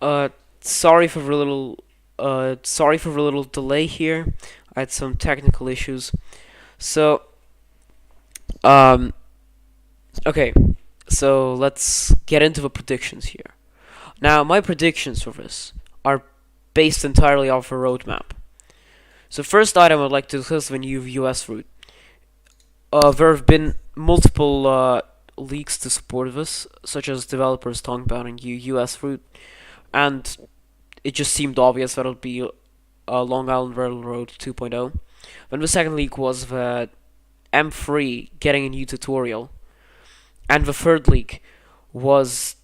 Uh, sorry for the little sorry for the little delay here. I had some technical issues. So, um, okay. So let's get into the predictions here. Now, my predictions for this are based entirely off a roadmap. So, first item I'd like to discuss the new US route. There have been multiple leaks to support this, such as developers talking about a new US route, and it just seemed obvious that it would be Long Island Railroad 2.0. Then the second leak was the M3 getting a new tutorial, and was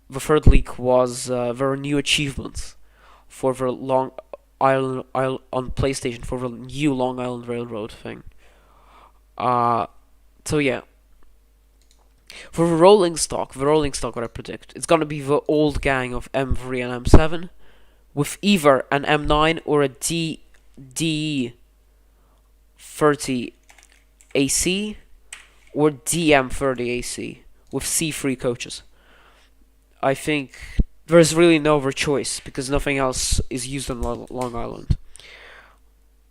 their new achievements for the Long Island on PlayStation for the new Long Island Railroad thing. Uh, so yeah, for the rolling stock, what I predict, it's gonna be the old gang of M3 and M7 with either an M9 or a D30 AC or DM30 AC with C3 coaches. I think there's really no other choice because nothing else is used on Long Island.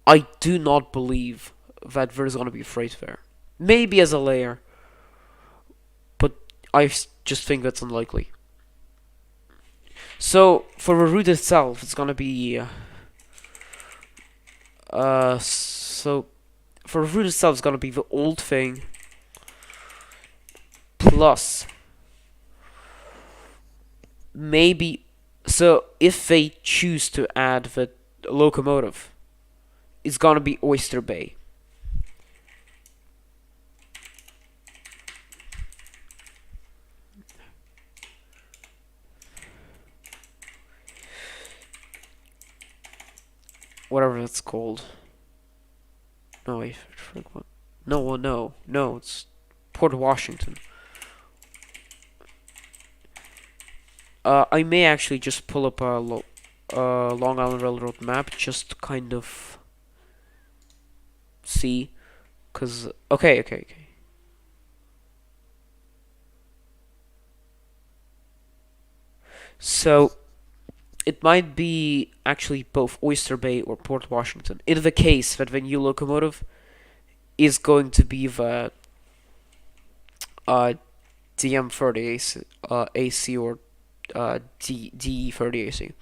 I do not believe that there's gonna be a freight fare. Maybe as a layer, but I just think that's unlikely. So for the route itself, it's gonna be so for the route itself, it's gonna be the old thing plus maybe. So if they choose to add the locomotive, it's gonna be Oyster Bay. Whatever that's called. No, I forgot what. No, it's Port Washington. I may actually just pull up a Long Island Railroad map just to kind of see, cause okay. So it might be actually both Oyster Bay or Port Washington. In the case that the new locomotive is going to be the uh, DM30 AC or DE30 AC.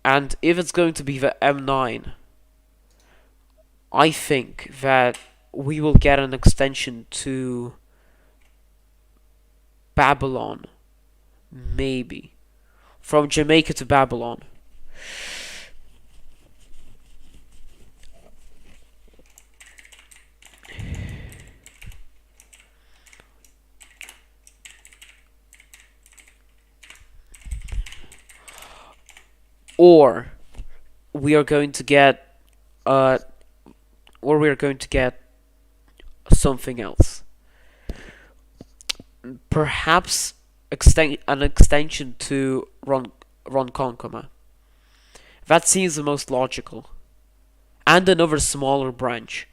And if it's going to be the M9, I think that we will get an extension to Babylon, maybe from Jamaica to Babylon. Or we are going to get uh or we are going to get something else. Perhaps an extension to Ronkonkoma. That seems the most logical. And another smaller branch,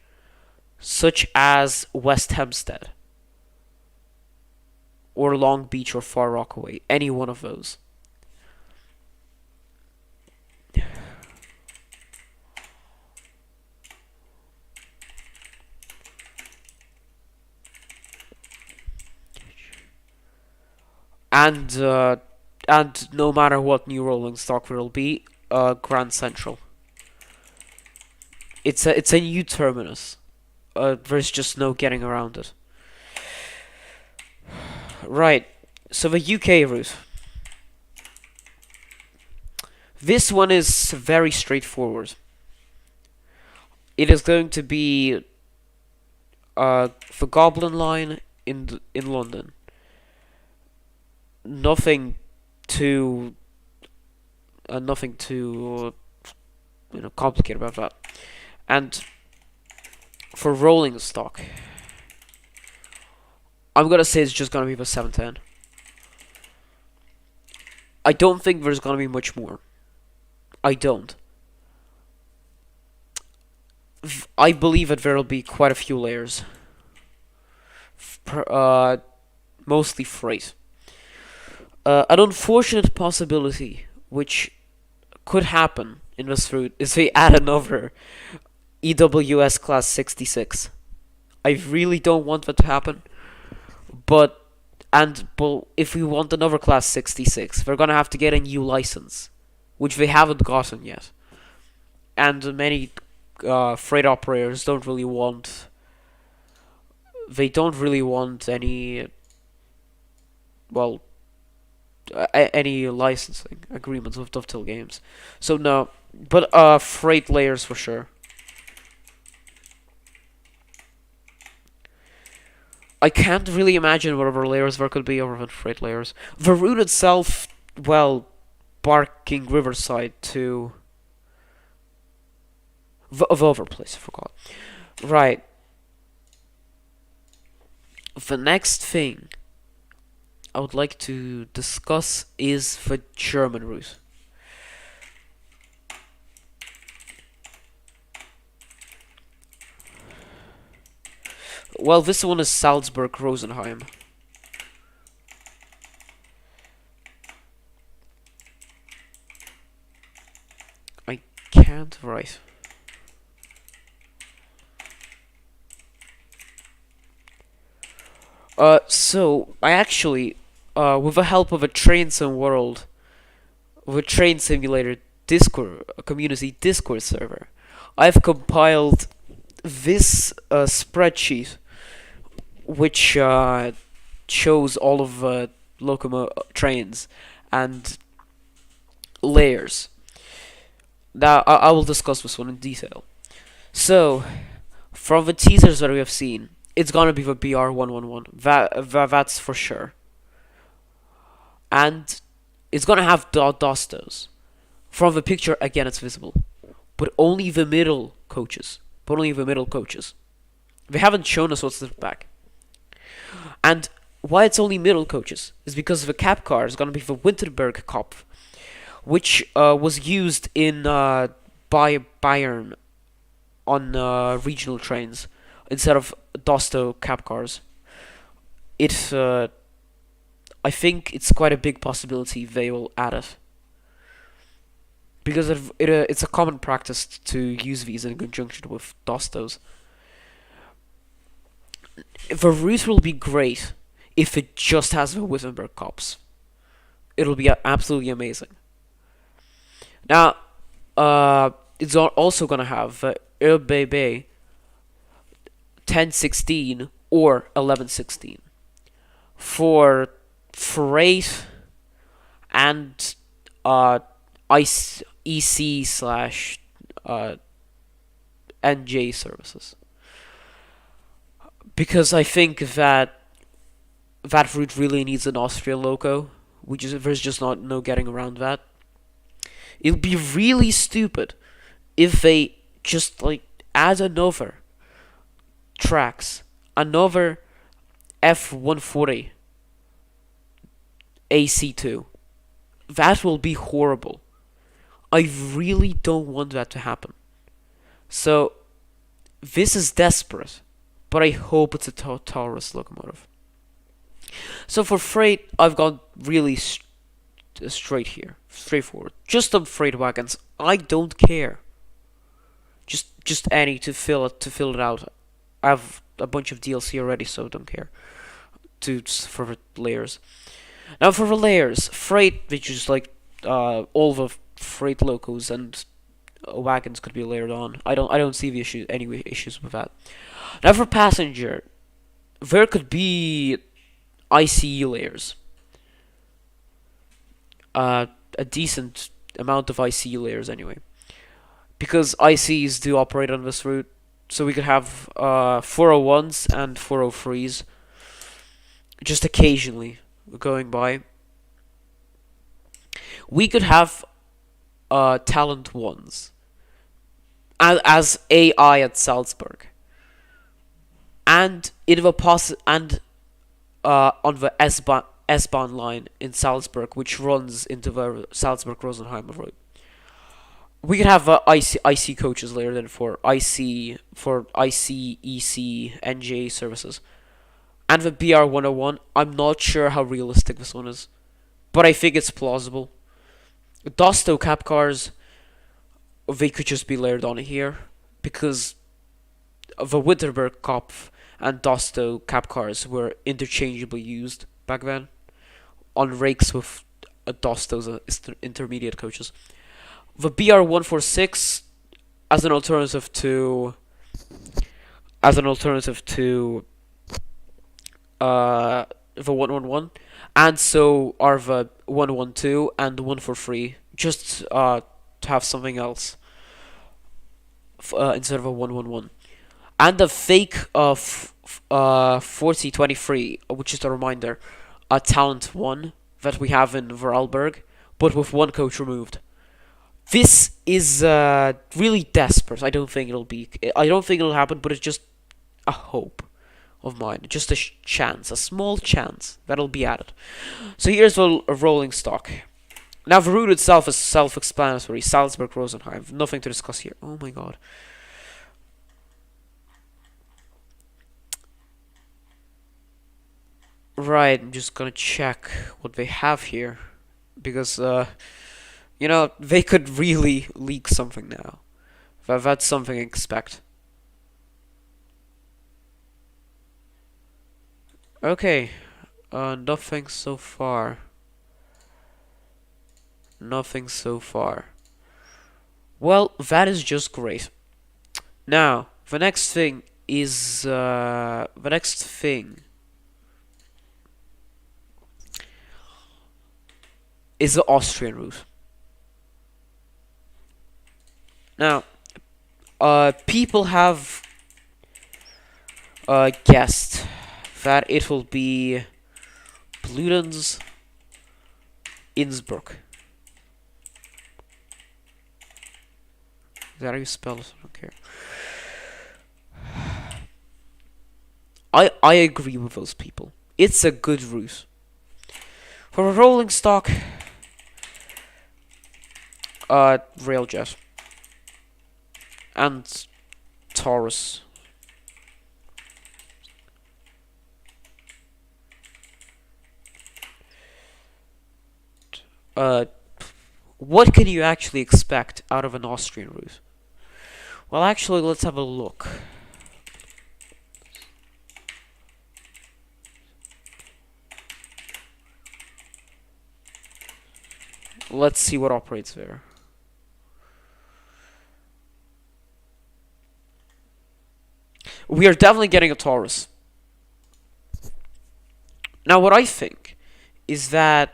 such as West Hempstead, or Long Beach or Far Rockaway, any one of those. And no matter what new rolling stock there will be, Grand Central. It's a new terminus. There's just no getting around it. Right. So the UK route. This one is very straightforward. It is going to be the Goblin Line in London. Nothing too complicated about that. And for rolling stock, I'm gonna say it's just gonna be the 710. I don't think there's gonna be much more. I don't. I believe that there will be quite a few layers. Mostly freight. An unfortunate possibility, which could happen in this route, is they add another EWS class 66. I really don't want that to happen, but if we want another class 66, they're gonna have to get a new license, which they haven't gotten yet, and many freight operators don't really want. They don't really want any, well, any licensing agreements with Dovetail Games. So no, but freight layers for sure. I can't really imagine what other layers there could be other than freight layers. The route itself, well, Barking Riverside to the other place, I forgot. Right. The next thing I would like to discuss is the German route. Well, this one is Salzburg-Rosenheim. I can't write. So I actually, with the help of a Train Sim World, with a train simulator Discord, a community Discord server, I've compiled this spreadsheet, which shows all of trains and layers. Now I will discuss this one in detail. So, from the teasers that we have seen, it's gonna be the BR111. That's for sure. And it's gonna have Dostos. From the picture, again, it's visible, but only the middle coaches. They haven't shown us what's the back. And why it's only middle coaches is because the cap car is gonna be the Winterberg Kopf, which was used in Bayern on regional trains instead of Dosto cap cars. I think it's quite a big possibility they will add it, because it's a common practice to use these in conjunction with Dostos. The route will be great if it just has the Wittenberg cops. It'll be absolutely amazing. Now, it's also gonna have ÖBB 1016 or 1116 for freight and EC slash NJ services, because I think that route really needs an Austrian loco. There's just no getting around that. It'll be really stupid if they just add another another F140 AC2. That will be horrible. I really don't want that to happen. So, this is desperate, but I hope it's a Taurus locomotive. So for freight, I've gone really straightforward. Just some freight wagons. I don't care. Just any to fill it out. I have a bunch of DLC already, so don't care. For the layers. Now for the layers, freight, which is all the freight locos and wagons could be layered on. I don't see any issues with that. Now for passenger, there could be ICE layers. A decent amount of ICE layers anyway, because ICs do operate on this route. So we could have 401s and 403s just occasionally going by. We could have Talent 1s as AI at Salzburg, and on the S-Bahn line in Salzburg, which runs into the Salzburg-Rosenheim road. we could have IC coaches layered in for IC EC NJ services. And the BR 101, I'm not sure how realistic this one is, but I think it's plausible. Dosto cap cars, they could just be layered on here because the Winterberg Kopf and Dosto cap cars were interchangeably used back then on rakes with Dostos intermediate coaches. The BR146 as an alternative to the 111, and so are the 112 and the 143, just to have something else instead of a 111. And the fake of 4023, which is a reminder, a talent 1 that we have in Vorarlberg, but with one coach removed. This is really desperate. I don't think it'll happen, but it's just a hope of mine, just a chance, a small chance that'll be added. So here's a rolling stock. Now the route itself is self-explanatory. Salzburg, Rosenheim. Nothing to discuss here. Oh my god. Right, I'm just gonna check what they have here, because they could really leak something now. That's something I expect. Okay, nothing so far. Nothing so far. Well, that is just great. Now, the next thing is the Austrian route. Now, people have guessed that it will be Bludenz, Innsbruck. Is that how you spell it? I don't care. I agree with those people. It's a good route. For a rolling stock, Railjet and Taurus. What can you actually expect out of an Austrian route? Well, actually, let's have a look. Let's see what operates there. We are definitely getting a Taurus. Now, what I think is that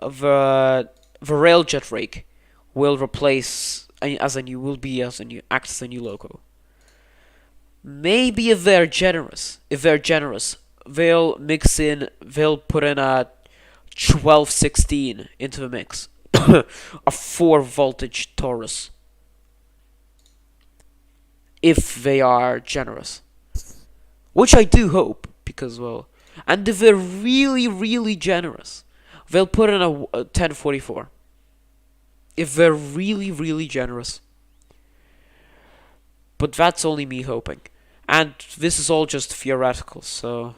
the railjet rake will replace act as a new logo. Maybe if they're generous, they'll put in a 1216 into the mix, a 4 voltage Taurus. If they are generous, which I do hope, because and if they're really, really generous, they'll put in a 1044. If they're really, really generous. But that's only me hoping. And this is all just theoretical, so...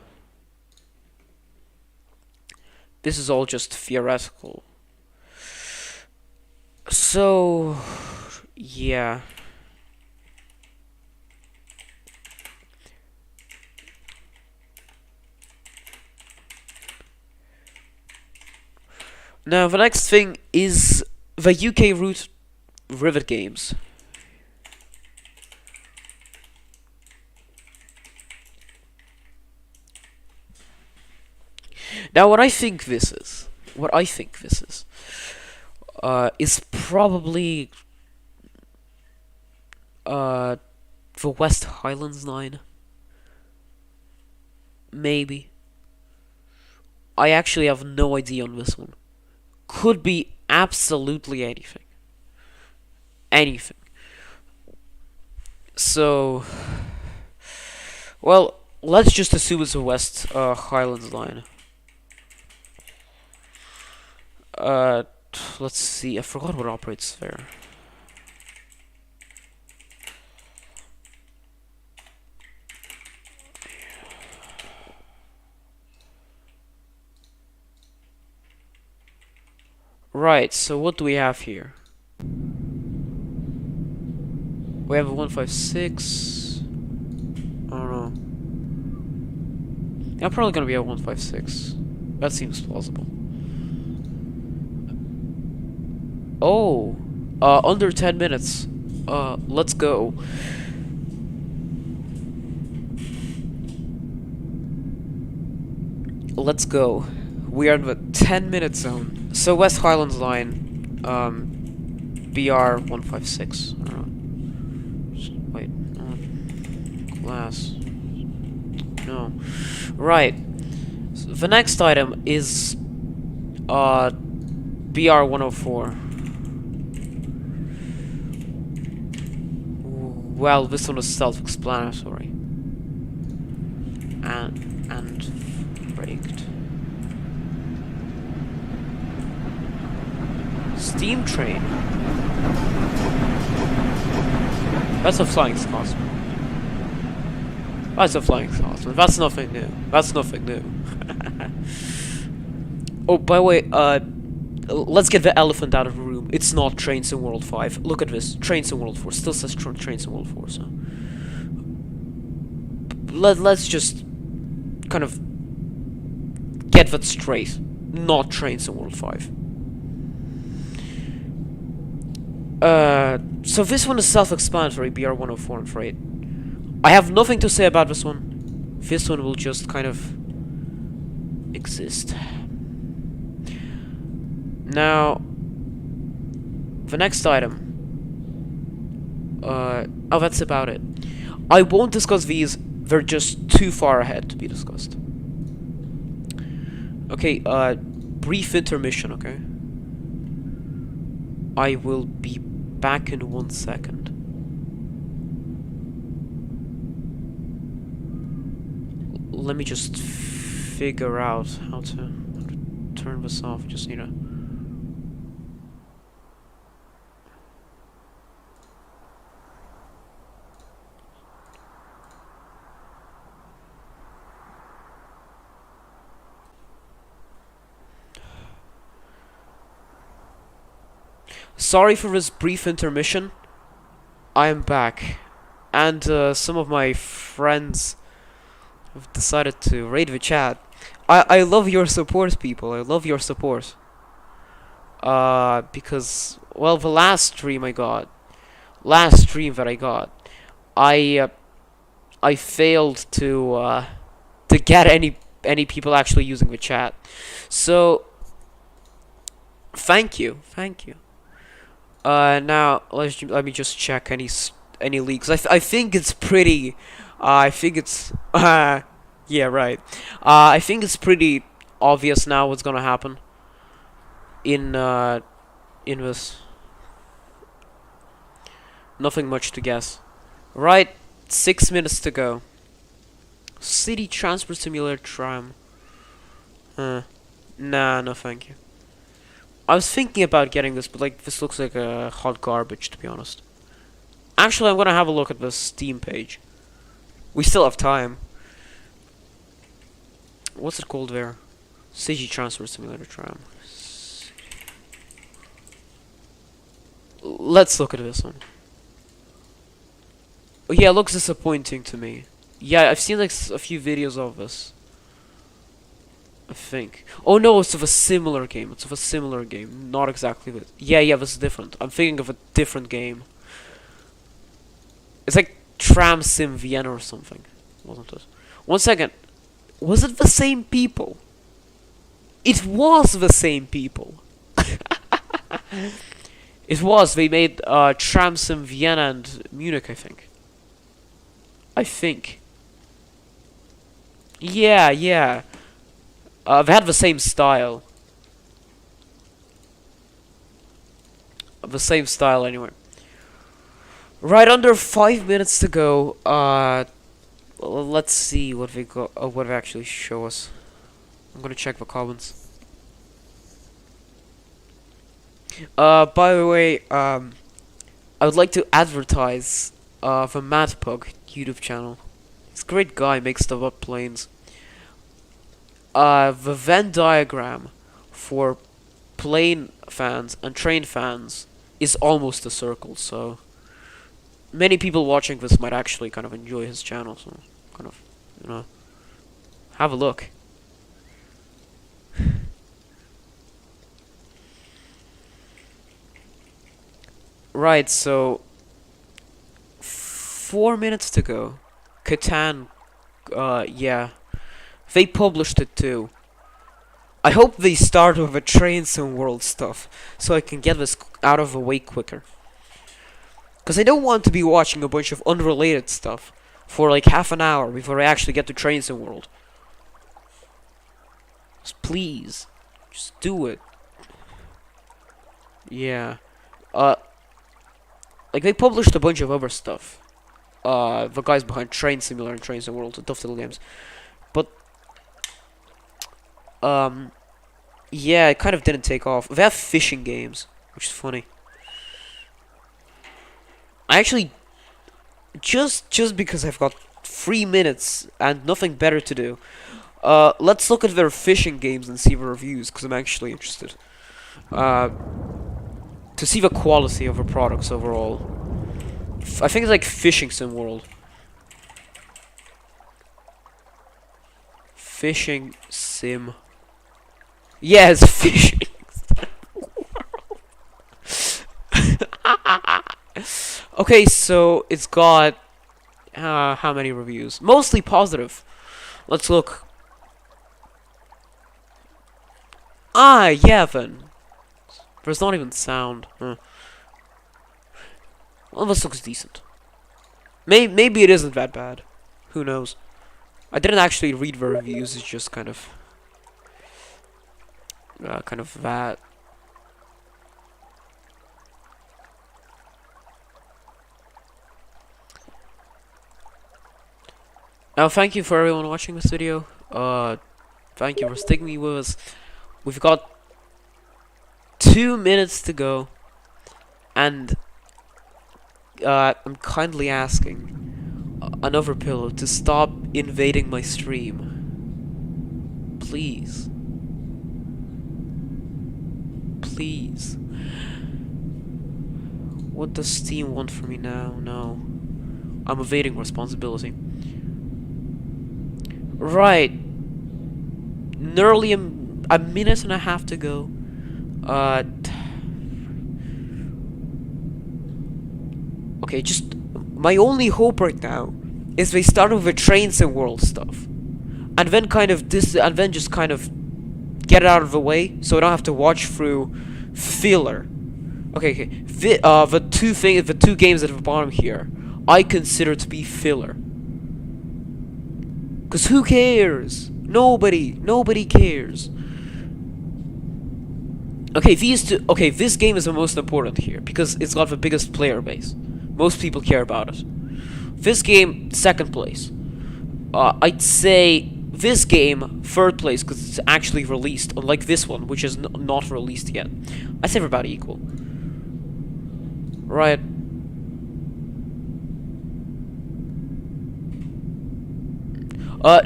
This is all just theoretical. So... Yeah. Now, the next thing is the UK route Rivet Games. Now, what I think this is probably the West Highlands line. Maybe. I actually have no idea on this one. Could be absolutely anything. Anything. So, well, let's just assume it's a West Highlands line. Let's see. I forgot what operates there. Right, so what do we have here? We have a 156. I don't know. Yeah, probably gonna be a 156. That seems plausible. Oh, under 10 minutes. Let's go. Let's go. We are in the 10-minute zone. So West Highlands line, BR 156. I don't know. Wait, glass. No. Right. So the next item is BR 104. Well, this one is self-explanatory. And braked. Steam train. That's a flying Scotsman. That's a flying Scotsman. That's nothing new. That's nothing new. Oh, by the way, let's get the elephant out of the room. It's not Trains in World 5. Look at this. Trains in World 4. Still says Trains in World 4, so... Let's just kind of get that straight. Not Trains in World 5. So this one is self-explanatory, BR104, I'm afraid. I have nothing to say about this one. This one will just kind of exist. Now, the next item. Oh, that's about it. I won't discuss these. They're just too far ahead to be discussed. Okay, brief intermission, okay? I will be back in 1 second. Let me just figure out how to turn this off. Just need to... Sorry for this brief intermission. I am back. And some of my friends have decided to raid the chat. I love your support, people. I love your support. Because, well, the last stream that I got, I failed to get any people actually using the chat. So, thank you. Now let me just check any leaks. I think it's pretty. I think it's. Yeah, right. I think it's pretty obvious now what's gonna happen. In this. Nothing much to guess. Right, 6 minutes to go. City Transport Simulator tram. Nah, no thank you. I was thinking about getting this, but like this looks like a hot garbage, to be honest. Actually, I'm gonna have a look at the Steam page. We still have time. What's it called there? City Transport Simulator tram. Let's look at this one. Oh, yeah, it looks disappointing to me. Yeah, I've seen like a few videos of this. I think. Oh no, it's of a similar game. It's of a similar game. Not exactly this. Yeah, this is different. I'm thinking of a different game. It's like Tram Sim Vienna or something. Wasn't it? 1 second. Was it the same people? It was the same people. It was. They made Tram Sim Vienna and Munich, I think. Yeah. They had the same style. Anyway. Right, under 5 minutes to go. Let's see what they got. What they actually show us. I'm gonna check the comments. By the way, I would like to advertise the Madpug YouTube channel. He's a great guy, makes stuff up planes. The Venn diagram for plane fans and train fans is almost a circle, so many people watching this might actually kind of enjoy his channel, so kind of, you know, have a look. Right, so 4 minutes to go. Catan, yeah, they published it too. I hope they start with the Train Sim World stuff, so I can get this out of the way quicker. Because I don't want to be watching a bunch of unrelated stuff for like half an hour before I actually get to Train Sim World. Just please, just do it. Yeah. Like they published a bunch of other stuff. The guys behind Train Simulator and Train Sim World, the dovetail games. But yeah, it kind of didn't take off. They have fishing games, which is funny. I actually just because I've got 3 minutes and nothing better to do. Let's look at their fishing games and see the reviews, because I'm actually interested. To see the quality of the products overall. I think it's like Fishing Sim World. Fishing Sim. Yeah, it's Fishing Sim World. Okay, so it's got how many reviews? Mostly positive. Let's look. Ah, yeah, then. There's not even sound. Huh. Well, this looks decent. Maybe it isn't that bad. Who knows? I didn't actually read the reviews. It's just kind of that. Now, thank you for everyone watching this video. Thank you for sticking with us. We've got 2 minutes to go, and I'm kindly asking another pillow to stop invading my stream. Please. Please. What does Steam want from me now? No. I'm evading responsibility. Right. Nearly a minute and a half to go. Okay, just my only hope right now is they start with the Train Sim World stuff, and then just kind of get it out of the way, so I don't have to watch through filler. Okay. The two games at the bottom here, I consider to be filler. Cause who cares? Nobody cares. Okay, this game is the most important here, because it's got the biggest player base. Most people care about it. This game, second place. I'd say this game, third place, because it's actually released, unlike this one, which is not released yet. I'd say they're about equal. Right.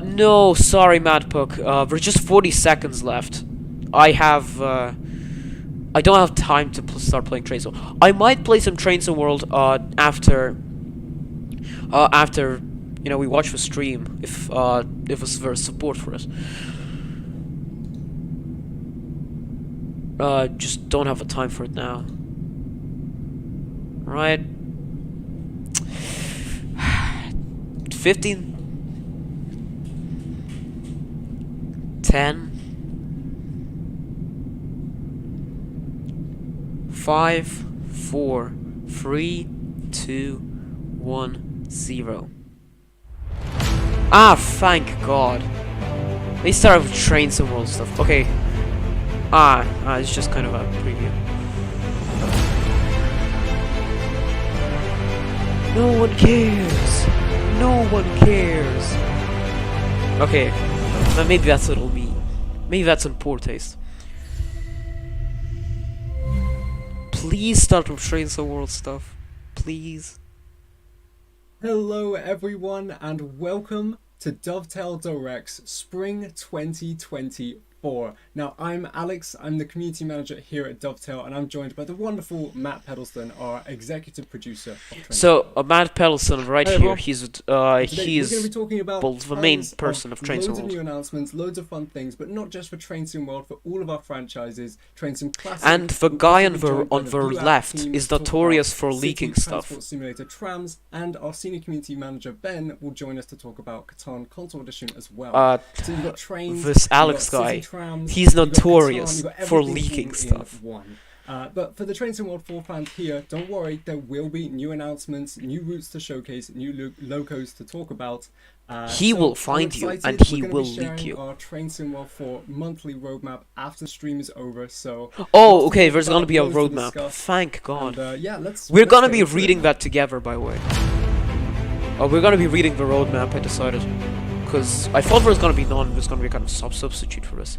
No, sorry, Madpuck. There's just 40 seconds left. I don't have time to start playing Train Sim. I might play some Train Sim World after we watch the stream, if there's support for it. Just don't have the time for it now. Right. 15. 10. 5, 4, 3, 2, 1, 0. Ah, thank God. They started with Train Sim World stuff. Okay. It's just kind of a preview. No one cares. No one cares. Okay. Maybe that's what it'll be. Maybe that's in poor taste. Please start with Train Sim World stuff. Please. Hello everyone and welcome to Dovetail Direct's Spring 2024 4. Now, I'm Alex, I'm the community manager here at Dovetail, and I'm joined by the wonderful Matt Pedalston, our executive producer of Train Sim So, World. Matt Pedersen right Hey here, everyone. And today we're going to be he's talking about well, the main tons person of Train Sim loads of World. new announcements, loads of fun things, but not just for Train Sim World, for all of our franchises, Train Sim Classic. And the We'll guy also on be joined by the Blue App left team is to talk notorious about for City leaking Transport stuff. Simulator Trams, and our senior community manager Ben will join us to talk about Catan Console Edition as well. So you've got trains, This you've Alex got city guy, trams, he's you've got Catan, notorious you've got for everything leaking all stuff. in one. But for the Train Sim World 4 fans here, don't worry, there will be new announcements, new routes to showcase, new locos to talk about. He So will I'm find you, excited. and he We're gonna will be leak sharing you. our Train Sim World 4 monthly roadmap after the stream is over. So Oh, lots to okay, talk there's gonna about, be a loads to roadmap. discuss. Thank God. And yeah, We're let's gonna get be into it reading now. that together, by the way. Oh, we're gonna be reading the roadmap, I decided. Because I thought there was gonna be none, there's gonna be a kind of substitute for this.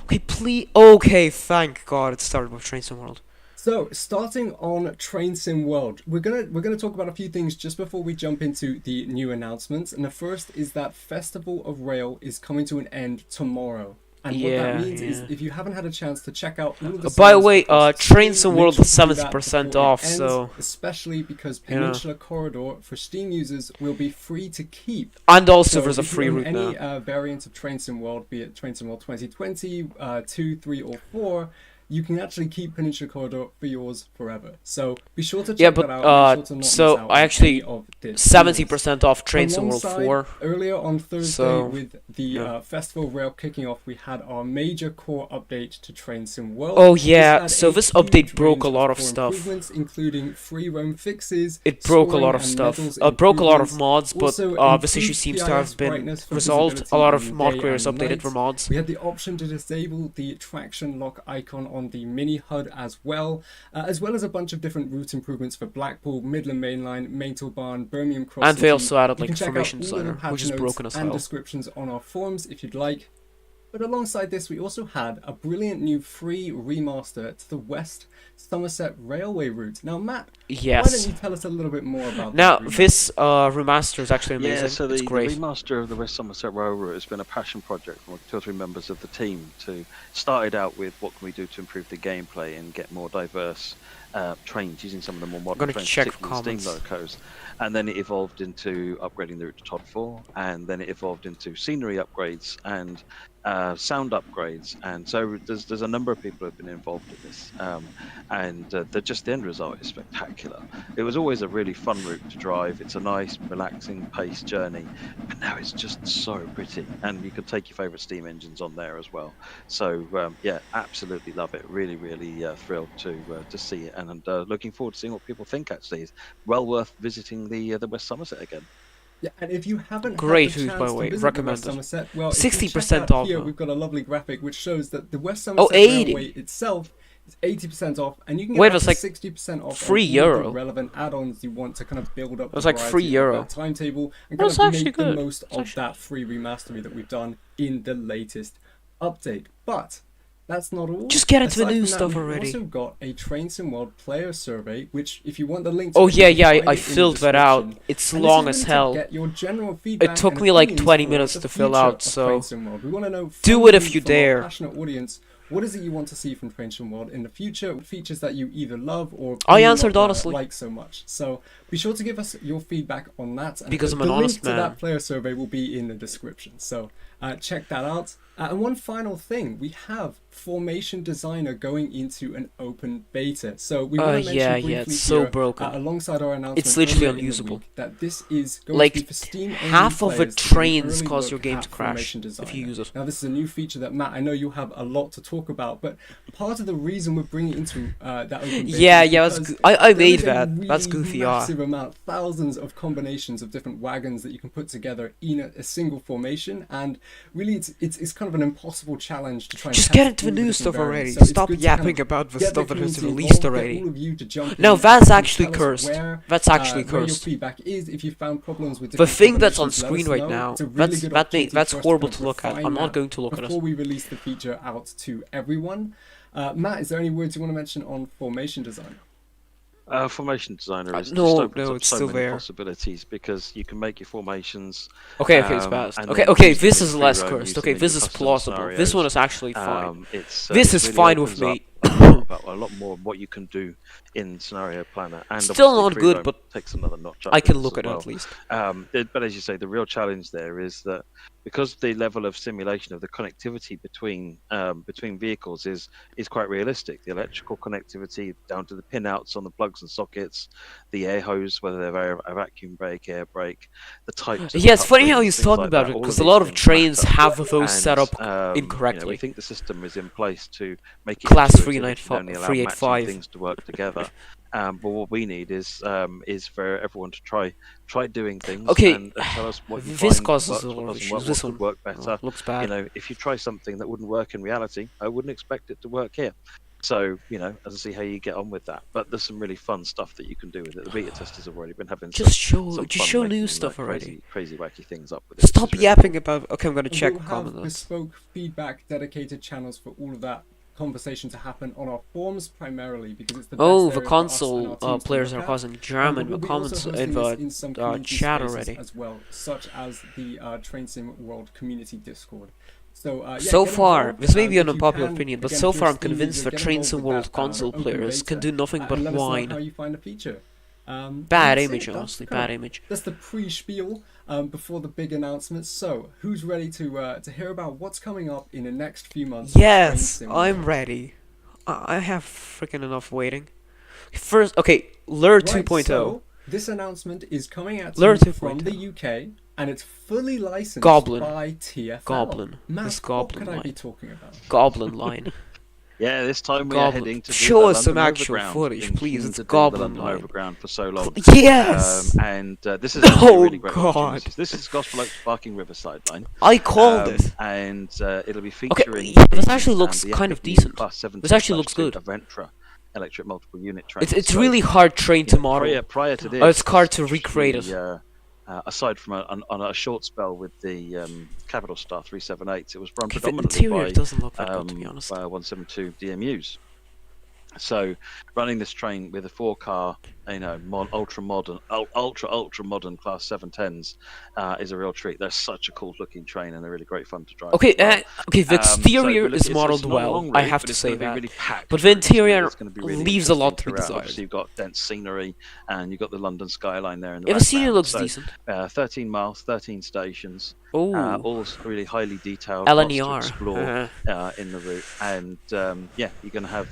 Okay, please. Okay, thank God it started with Train Sim World. So, starting on Train Sim World, we're gonna talk about a few things just before we jump into the new announcements. And the first is that Festival of Rail is coming to an end tomorrow. And what that means is, if you haven't had a chance to check out all of the By the sales way, across Train Steam, Sim make World sure is to do that 70% before it off, ends, so especially because you know. Peninsula Corridor for Steam users will be free to keep. And also So there's a if you free own route any now. variant of Train Sim World, be it Train Sim World 2020, 2, 3, or 4, you can actually keep Peninsula Corridor for yours forever. So be sure to check Yeah, that but out. Make sure to not miss so out I on actually any of the deals. 70% off Train Sim World Alongside, 4. earlier on Thursday, So, with the yeah. Festival of Rail kicking off, we had our major core update to Train Sim World. Oh This yeah, had so a this huge update broke a range lot of core stuff. improvements, including free roam fixes. It broke a scoring lot of and stuff. medals Broke a lot of improvements. mods, but Also, this issue improved seems to PIS have been brightness for resolved. A visibility lot of in mod day creators and updated night. their mods. We had the option to disable the traction lock icon on the mini HUD as well as a bunch of different route improvements for Blackpool, Midland Mainline, Mayntel Barn, Birmingham Cross And they City. also added You like can check out Information all of the Designer, patch which is notes broken as and well. descriptions on our forums if you'd like. But alongside this, we also had a brilliant new free remaster to the West Somerset Railway route. Now, Matt, why don't Yes. you tell us a little bit more about Now, that remaster? this remaster is actually amazing. Yeah, so It's the great. remaster of the West Somerset Railroad has been a passion project from 2 or 3 members of the team. To started out with what can we do to improve the gameplay and get more diverse trains using some of the more modern gonna trains, check particularly steam comments. locos. And then it evolved into upgrading the route to Todd 4, and then it evolved into scenery upgrades and sound upgrades. And so there's a number of people who have been involved in this, and the end result is spectacular. It was always a really fun route to drive. It's a nice, relaxing pace journey, but now it's just so pretty, and you can take your favorite steam engines on there as well. So yeah, absolutely love it. Really, really thrilled to see it, and looking forward to seeing what people think. Actually, it's well worth visiting the West Somerset again. Yeah, and if you haven't Great had the route, by chance the way. to visit the West Recommended. Somerset, well, if you check 60% out off here, now. we've got a lovely graphic which shows that the West Oh, Somerset 80. Railway itself is 80% off, and you can get Wait, up that's to like 60% off €3. on all of the relevant add-ons you want to kind of build up That's the like variety €3. of that timetable and kind That's of actually make the good. most That's of actually- that free remastery that we've done in the latest update. But that's not all. Just get into the Aside new from that, stuff we've already. also got a Train Sim World player survey, which if you want the link to Oh it, yeah, you can yeah, find I it in the filled that out. description. It's And this long is as really to hell. get your general feedback took and me like opinions 20 for minutes the to fill future out, of so Train Sim World. We want to know do from it if you from our dare. passionate audience, what is it you want to see from Train Sim World in the future? Features that you either love or I do answered not, honestly. like so much. So be sure to give us your feedback on that. And Because I'm the an link honest to man. that player survey will be in the description. So check that out. And one final thing, we have Formation Designer going into an open beta. So we want to mention yeah, briefly yeah, it's so here, broken. alongside our announcement It's literally earlier in the unusable. week, that this is going Like, to be for Steam-only half of the players to get an trains early cause look your game at to crash Formation if you Designer. use it. Now this is a new feature that, Matt, I know you have a lot to talk about, but part of the reason we're bringing it into that open beta Yeah, is yeah, that's because I there made is a that. really That's goofy, yeah. massive amount, thousands of combinations of different wagons that you can put together in a single formation, and really it's kind of an impossible challenge to try and Just test get into the all new different stuff variants. already. So it's Stop good to kind yapping of about the get stuff that has community released involved, already. get all of you to jump No, in that's and actually tell us cursed. where, That's actually where your cursed. feedback is. If you found problems with The different thing that's on combinations, let screen us right know. now, It's a really good opportunity that's for us horrible kind to of look at. refine I'm not that going to look at before it. we release the feature out to everyone. Matt, is there any words you want to mention on Formation Design? Formation designer is just No, opens no, up it's so still many there. possibilities because you can make your formations, Okay, okay, it's passed. and Okay, then okay, use them this in is free less roam, cursed. use Okay, them in your this is custom plausible. This one scenarios. is actually fine. This It is really fine with opens up me. a lot more of what you can do in Scenario Planner, and Still obviously not free good, roam but takes another notch up I with can this look as at it well. at least. But as you say, the real challenge there is that because the level of simulation of the connectivity between vehicles is quite realistic. The electrical connectivity down to the pinouts on the plugs and sockets, the air hose, whether they're a vacuum brake, air brake, the types of Yeah, it's cut funny how rings, he's things talking like about that. it, All of because a these lot of things trains matter, have those set and up we incorrectly. think the system is in place to make it Class intuitive. It can 395, only allow matching 385. things to work together. But what we need is for everyone to try doing things Okay, and tell us what you this find causes a works, lot what of doesn't work, issues. what This could one work better. looks bad. If you try something that wouldn't work in reality, I wouldn't expect it to work here. So, as I see how you get on with that. But there's some really fun stuff that you can do with it. The beta testers have already been having Just some just fun show new making stuff already. crazy wacky things up with it, which Stop is really yapping cool. about. Okay, I'm gonna And check we'll comment have on. bespoke feedback, dedicated channels for all of that conversation to happen on our forums primarily because it's the best Oh, area the for us and console our teams to players look are at. causing But drama in we'll the be also comments hosting in this the in some community chat spaces already. as well, such as the Train Sim World Community Discord. So yeah, So get far, involved. this may be an If you unpopular can, opinion, but again, so if you're far a I'm Steam convinced user, that get Trains involved and with World that console open players can beta do nothing but and let us know how whine. you find the feature. Bad That's image, it. honestly, bad image. That's the pre-spiel before the big announcements. So, who's ready to hear about what's coming up in the next few months? Train Yes, Sim I'm World? ready. I have freaking enough waiting. First, okay, Lure Right. 2.0. So, this announcement is coming at Lure you from the 2.0. UK, and it's fully licensed Goblin. by TFL. Goblin. Matt, This what Goblin could I be line. talking about? Goblin line. Yeah, this time we are Goblin. heading to do Show the us some London actual Overground. footage, Been please. keen It's to do the Goblin London line. Overground for so long. Yes! This is actually a really Oh great god. opportunity. This is Gospel Oaks Barking Riverside line. I called it. And it'll be Okay, featuring yeah, this actually looks the kind of epic new decent. Class 17 This actually looks /2 good. Aventra electric multiple unit train. It's So, really hard train to model. prior to this, Oh, it's hard this to was recreate really, it. aside from on a short spell with the Capital Star 378s, it was run Okay, the predominantly interior by doesn't look that good, to be honest. 172 DMUs. So running this train with a 4-car, ultra modern Class 710s is a real treat. They're such a cool looking train and they're really great fun to drive. Okay, as well. okay, the exterior So, is it's modeled not a well. long I route, have but to it's say gonna be that. really packed But the route. interior It's gonna be really leaves a lot to interesting be throughout. desired. Obviously, you've got dense scenery and you've got the London skyline there in the Yeah, the background. scenery looks So, decent. 13 miles, 13 stations. Oh, All really highly detailed, lots to LNER. explore in the route, and yeah, you're going to have.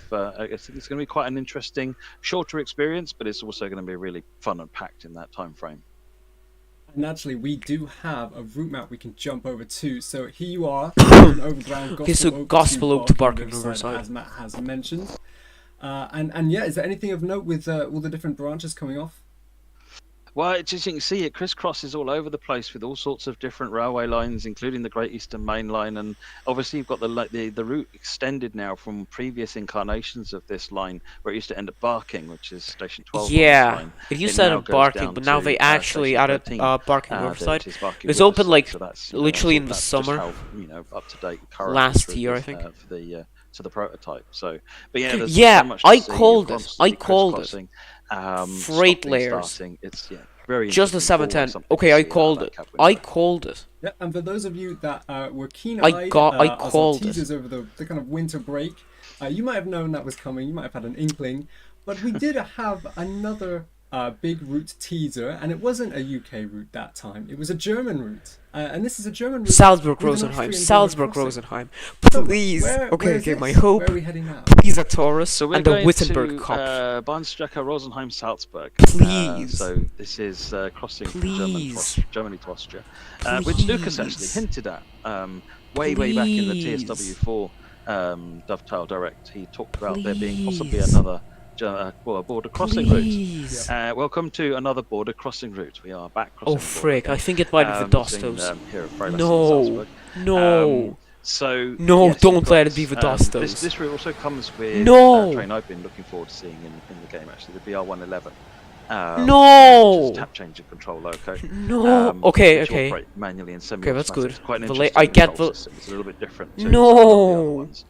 It's going to be quite an interesting, shorter experience, but it's also going to be really fun and packed in that time frame. And actually, we do have a route map we can jump over to. So here you are, an overground Okay, so Gospel Oak to Barking Riverside, Riverside. as Matt has mentioned. And yeah, is there anything of note with all the different branches coming off? Well, just you can see it crisscrosses all over the place with all sorts of different railway lines, including the Great Eastern Main Line, and obviously you've got the route extended now from previous incarnations of this line, where it used to end at Barking, which is Station 12 on this Yeah, line. it used It to now end goes Barking, down but now to, they actually Station added 13, Barking that Riverside. is Barking It's open Riverside, like so that's, literally in the that's summer. just how up to date current Last this route year, I is, think. for the to the prototype. So, but yeah, there's Yeah, so much to I see. You're called it. constantly I called it. crisscrossing, Freight stopping, layers. starting. It's very Just the interesting. It's always 710. something to Okay, I see out called that it. cab I window. called it. Yeah, and for those of you that were keen-eyed I as our called it. teasers over the kind of winter break, you might have known that was coming. You might have had an inkling, but we did have another big route teaser, and it wasn't a UK route that time. It was a German route, and this is a German route. Salzburg with an Rosenheim. Austrian Salzburg border Rosenheim. crossing. Please. So where Okay, is okay, my this? hope. Where are we heading now? Please a Taurus So we're and a going Wittenberg to Cup. Bahnstrecke Rosenheim Salzburg. Please. So this is crossing from Please. Germany to Austria, which Lucas actually hinted at way back in the Please. TSW4 Dovetail Direct. He talked about there being possibly Please. another border crossing route. Please. Welcome to another border crossing route. We are back crossing Oh, the border frick. again. I think it might be the Between, Dostos. here at Freilassing No. Salzburg. No. So No, yes, don't you've let got, it be the Dostos. This route also comes with No. a train I've been looking forward to seeing in the game, actually, the BR111. No. Which is tap change and control loco. No. Okay, which okay. operate manually and Okay, that's semi-automatic. good. It's quite an The interesting I get control the- system. It's a little bit different to No. some of the other ones.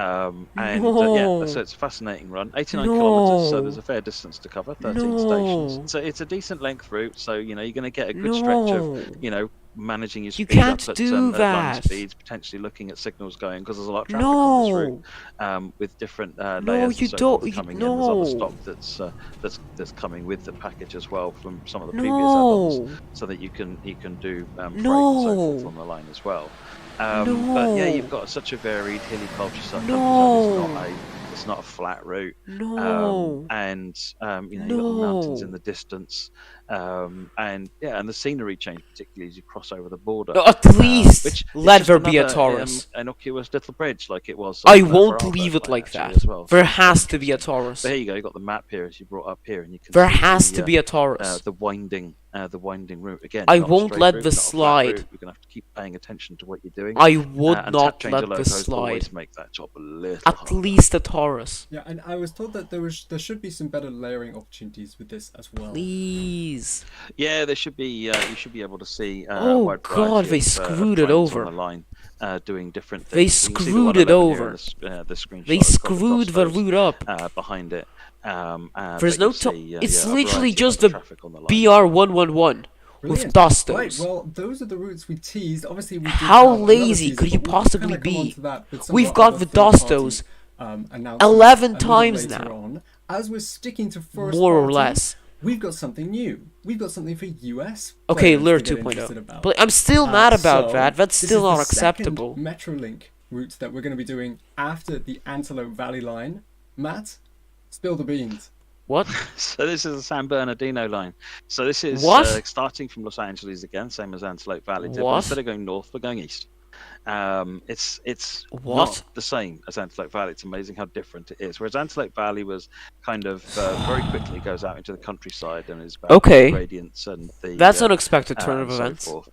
And yeah, No. so it's a fascinating run. 89 kilometers, so there's No. a fair distance to cover. 13 stations, No. so it's a decent length route. So you're going to get a good stretch of No. managing your You speed up can't do at line that. speeds, potentially looking at signals going because there's a lot of traffic on this route, No. with different No, layers and you so don't. forth coming in. There's other No. stock that's coming with the package as well from some of the previous add-ons, No. so that you can do freight and so forth No. on the line as well. But yeah, you've No. got such a varied hilly countryside. No. It's not a flat route, No. and you've got the mountains in No. the distance, and yeah, and the scenery change particularly as you cross over the border, No, at least which is let just there be a another Taurus. innocuous little bridge like it was I for won't our leave first it line like actually that. as well. There So it's quite has to be a interesting. Taurus. But here you go, you've got the map here as you brought up here, and you can There see has to be a Taurus. the winding route again. I Not a won't straight let route, this not a flat slide. route. You're gonna have to keep paying attention to what you're doing. I would And tap not changer let this locos slide. always make that job a little At harder. least a Taurus. Yeah, and I was told that there should be some better layering opportunities with this as well. Please. Yeah, there should be. You should be able to see a Oh wide God, variety they of screwed it trains on over. the line doing different They things. You can see the screwed it 111 here on over. the screenshot. They It's got the screwed the Dostos, route up. behind it. There's But no you'll see, it's a literally variety of just other the traffic on the line as well. BR111 with Brilliant. Right, Dostos. well, those are the routes we teased. Obviously, we did How have another lazy teaser, could you but we'll possibly kinda come on be? to that with some We've of our got other the third-party, Dostos announcements 11 a little times later now. on. As we're sticking to first More or party, less. we've got something new. We've got something for US Okay, players Lure to get interested 2.0. about. But I'm still mad about So, that. That's this still is not the acceptable. second Metrolink route that we're going to be doing after the Antelope Valley line. Matt, spill the beans. What? So this is the San Bernardino line. So this is What? starting from Los Angeles again, same as Antelope Valley. But What? instead of going north, we're going east. It's What? not the same as Antelope Valley. It's amazing how different it is. Whereas Antelope Valley was kind of very quickly goes out into the countryside and is about Okay. the gradients and the That's unexpected turn of and so events. forth.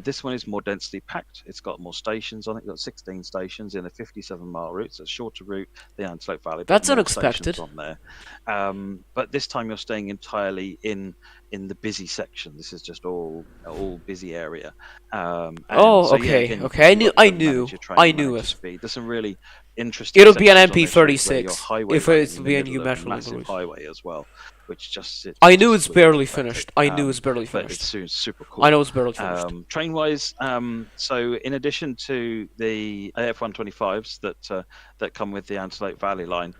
This one is more densely packed. It's got more stations. I think it's got 16 stations in a 57-mile route. So it's a shorter route than Antelope Valley. But That's more unexpected. stations on there. But this time you're staying entirely in the busy section. This is just all busy area. And Oh, so, yeah, okay, again, okay. you've got I to knew, manage your train, I knew manage your it. speed. There's some really interesting. It'll be an sections on this route where your MP36 highway if runs it's in be the a middle new of a Metrolink massive route. highway as well, which just I just knew it's completely barely unexpected. finished. I knew it's barely But finished. it's super cool. I know it's barely finished. Train wise, so in addition to the AF125s that come with the Antelope Valley line,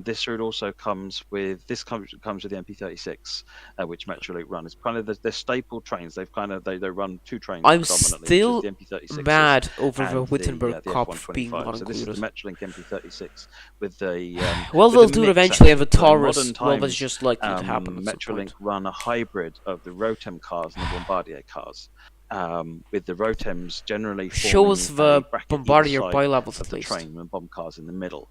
this route also comes with the MP36, which Metrolink run. It's kind of the staple trains. They run two trains I'm predominantly, still which is the MP36s mad over the and Wittenberg the Kopf being F125. not So this is the included. Metrolink MP36 with the Well, with they'll the do it mix, eventually have a actually. So in Taurus. modern Well, that's times, just likely to happen at some Metrolink point. run a hybrid of the Rotem cars and the Bombardier cars, with the Rotems generally Show forming us a the bracket Bombardier either side bi-levels of at the least. train and bomb cars in the middle.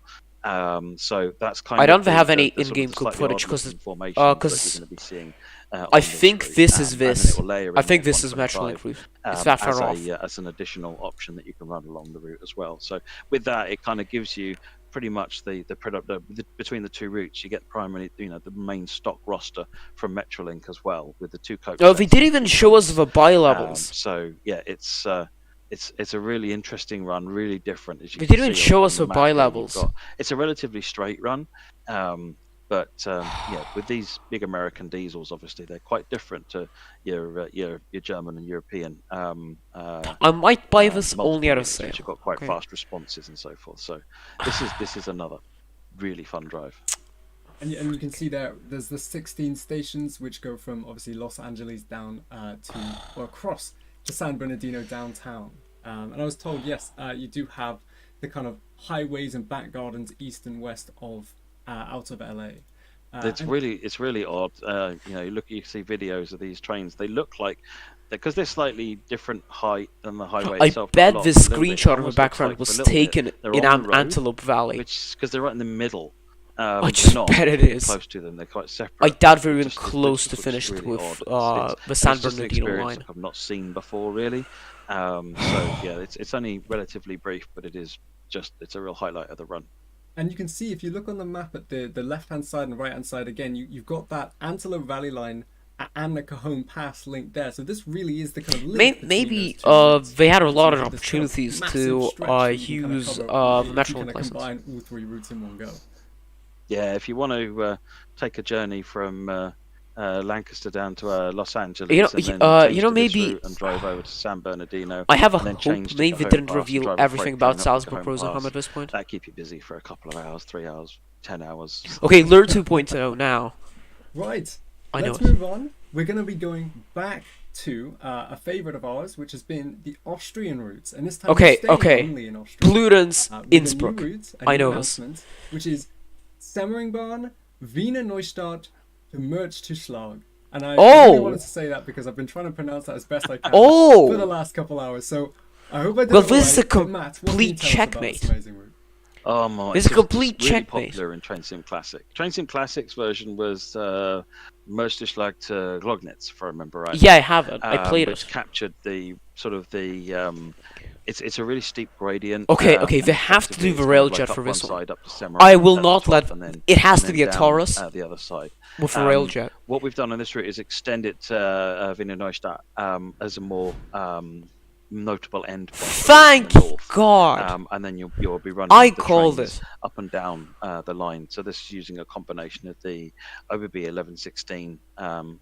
So that's kind I of don't the, have the, any the sort of in-game the clip slightly footage because odd-looking formations that you're because going to be seeing I on this think route. this is And then it this. will layer I in the think this is F125 Metrolink route. It's that far off. as an additional option that you can run along the route as well. So with that, it kind of gives you pretty much the between the two routes. You get primarily the main stock roster from Metrolink as well, with the two coach. Oh, they sets did and even two show us trains. the bi-levels. So yeah, it's a really interesting run, really different. As you They can didn't even see show on us the the map here, you've bi-levels. got- It's a relatively straight run, but yeah, with these big American diesels, obviously they're quite different to your German and European. I might buy this multiple only at a units, sale. which have got quite Okay. fast responses and so forth. So this is another really fun drive. And you can see there's the 16 stations which go from obviously Los Angeles down across to San Bernardino downtown. And I was told, yes, you do have the kind of highways and back gardens east and west of out of LA. It's really odd. You see videos of these trains. They look like because they're slightly different height than the highway I itself. bet a lot- this a little bit. It screenshot of the almost looks background like was a little bit taken they're in on the road, Antelope Valley. which because they're right in the middle. I They're just not bet it is. close to them. They're quite separate. I doubt It we're even just close to looks finished really with odd. the It's San just an Bernardino experience line. like I've not seen before, really. So yeah, it's only relatively brief, but it's a real highlight of the run. And you can see if you look on the map at the left hand side and right hand side again, you've got that Antelope Valley line and the Cajon Pass link there. So this really is the kind of link between those Maybe two routes. they had a lot of So this kind of opportunities massive to stretch that you can kind of use cover the if you Metrolink kind of license. combine all three routes in one go. Yeah, if you want to take a journey from Lancaster down to Los You know, Angeles, and then change to this maybe route and drive over to San Bernardino, I have a and then hope. change to Maybe they Cajon didn't Pass and reveal drive a everything freight train about up the Salzburg Cajon Rosenheim Pass, at this point. that keep you busy for a couple of hours, 3 hours, 10 hours. Okay, Lure 2.0 now. Right. I know Let's it. move on. We're going to be going back to a favorite of ours, which has been the Austrian routes, and this time Okay, we're staying okay. only in Austria. Bludenz, With a new Innsbruck. route, a I new know this. announcement, which is Semmeringbahn, Wiener Neustadt to Merch to Schlag. And I really wanted to say that because I've been trying to pronounce that as best I can for the last couple hours. So I hope I did Well, it this is right. a But Matt, what can you complete tell us about checkmate. this amazing route? Oh my! It's a just complete really checkmate. popular in Train Sim Classic. Train Sim Classic's version was Merstischlag to Glognitz, if I remember right. Yeah, I have it. I played which it. captured the sort of the it's a really steep gradient. Okay, and they have to effectively do the it's kind of railjet like up for this one. side, up to Semmering I will at the not top, let. and then, It has and to then be a down Taurus the other side. with a railjet. What we've done on this route is extend it to Wiener Neustadt as a more notable end point. Thank north. God. And then you'll be running I the called trains it. up and down the line. So this is using a combination of the OBB 1116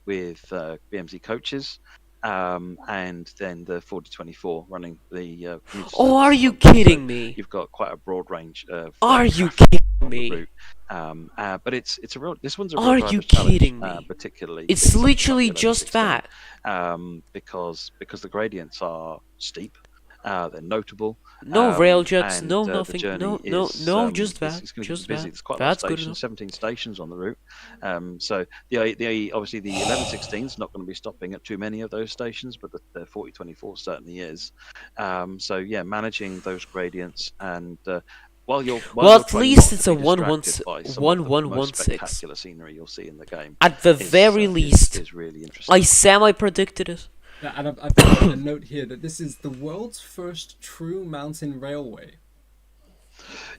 with BMZ coaches. And then the 4024 running the. Oh, are you so kidding me? You've got quite a broad range of. Are you traffic kidding on the me? route. But it's a real. This one's a real Are driver's you challenge, kidding me? particularly. It's something like literally the just 1116, that. because the gradients are steep. They're notable. No railjets, and no the nothing, journey no, is, just it's, that, it's going to just be busy. that. There's quite a lot of That's good stations, enough. 17 stations on the route. So the obviously the 1116 is not going to be stopping at too many of those stations, but the 4024 certainly is. So yeah, managing those gradients and while you're Well, at trying least not it's to a be 1-1 distracted by some of the most 1-1-1-6. spectacular scenery you'll see in the game. At the very least, is really interesting. I semi-predicted it. Yeah, and I've got a note here that this is the world's first true mountain railway.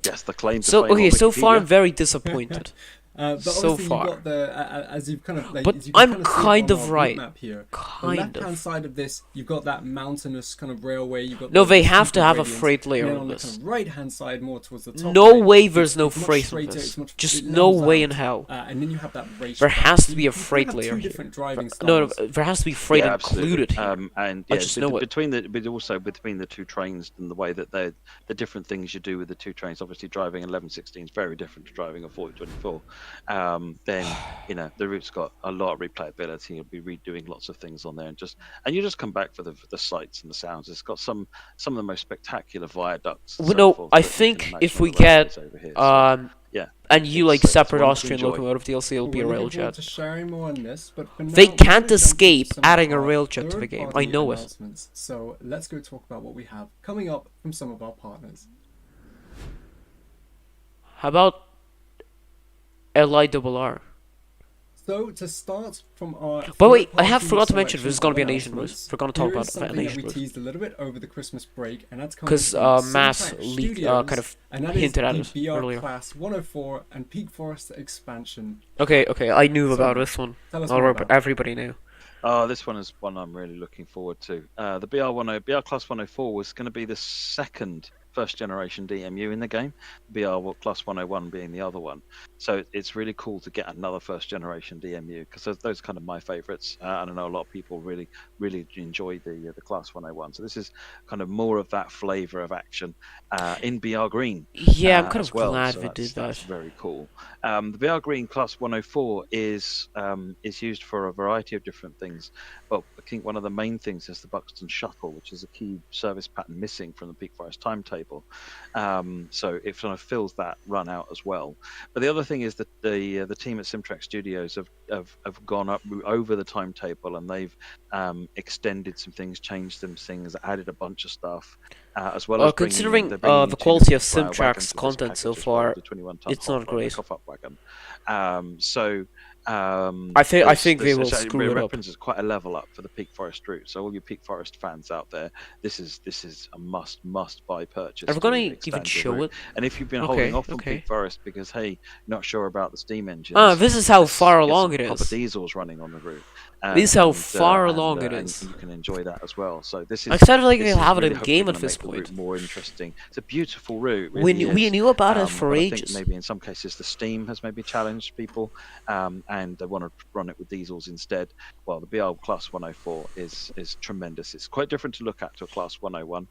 Yes, the claim to So fame okay, on so far I'm Wikipedia. very disappointed. But So obviously far. you've got the as you've kind of like, But as you can I'm kind of see kind on of our right. map here. The Kind left-hand of. side of this, you've got that mountainous kind of railway. You've got No, the they have to steeper have a gradients, freight layer and then on on the this. kind of right-hand side, more towards the top. No right, way there's no it's much freight on straighter, this. it's much- Just it no levels way out. in hell. And then you have that race. There track. has So to be you a kind of freight have layer two here. different driving No, styles. there has to be freight Yeah, included absolutely. here. And I yeah, just know it. but also between the two trains and the way that they're the different things you do with the two trains. Obviously, driving 1116 is very different to driving a 4024. Then the route's got a lot of replayability. You'll be redoing lots of things on there, and you just come back for the sights and the sounds. It's got some of the most spectacular viaducts. And Well, so no, forth I that you can think imagine if on we the get railways over here. So, yeah, and you like it's separate one to Austrian enjoy. locomotive DLC, it'll be a We're looking forward to railjet. sharing more on this, but for now, They we're can't gonna jump into escape some of adding a our railjet to the game. I third-party know it. announcements. So let's go talk about what we have coming up from some of our partners. How about LIRR? So to start from our But wait, I have third-party forgot to mention selection this is gonna of be an Asian route. announcements, We're gonna talk here about is an something that Asian we route. teased a little bit over the Christmas break, and that's coming Because from Mass Syntax leak, Studios, kind of and that hinted at is it the BR earlier. Class 104 and Peak Forest expansion. Okay, I knew So, about this one. Tell us more about it. Everybody knew. This one is one I'm really looking forward to. The BR Class 104 was going to be the second first generation DMU in the game, BR Class 101 being the other one. So it's really cool to get another first generation DMU because those are kind of my favorites. And I know a lot of people really enjoy the Class 101. So this is kind of more of that flavor of action in BR Green. Yeah, I'm kind as of well. glad So we did that's that. very cool. The BR Green Class 104 is used for a variety of different things, but I think one of the main things is the Buxton Shuttle, which is a key service pattern missing from the Peak Forest timetable. So it kind of fills that run out as well. But the other thing is that the team at Simtrack Studios have gone up over the timetable and they've extended some things, changed some things, added a bunch of stuff. as well as Considering they're bringing the in two quality new of wagons Simtrack's with this content so package as well, far, the 21-ton it's not great. cough-up wagon. So I think they will screw it it up. represents quite a level up for the Peak Forest route. So all you Peak Forest fans out there, this is a must buy purchase Are we to gonna even extend your show route. it? And if you've been holding Okay, off from okay. Peak Forest because hey, you're not sure about the steam Ah, engines, this is how far get along some it proper is. diesels running on the route, This is how far along it and is. you can enjoy that as well. So I'm excited like they this is have it really in hopefully game going at to this make the route point. more interesting. It's a beautiful route, We really we is. knew about it for But I think ages. maybe in some cases the steam has maybe challenged people, and they want to run it with diesels instead. Well, the BR Class 104 is tremendous. It's quite different to look at to a Class 101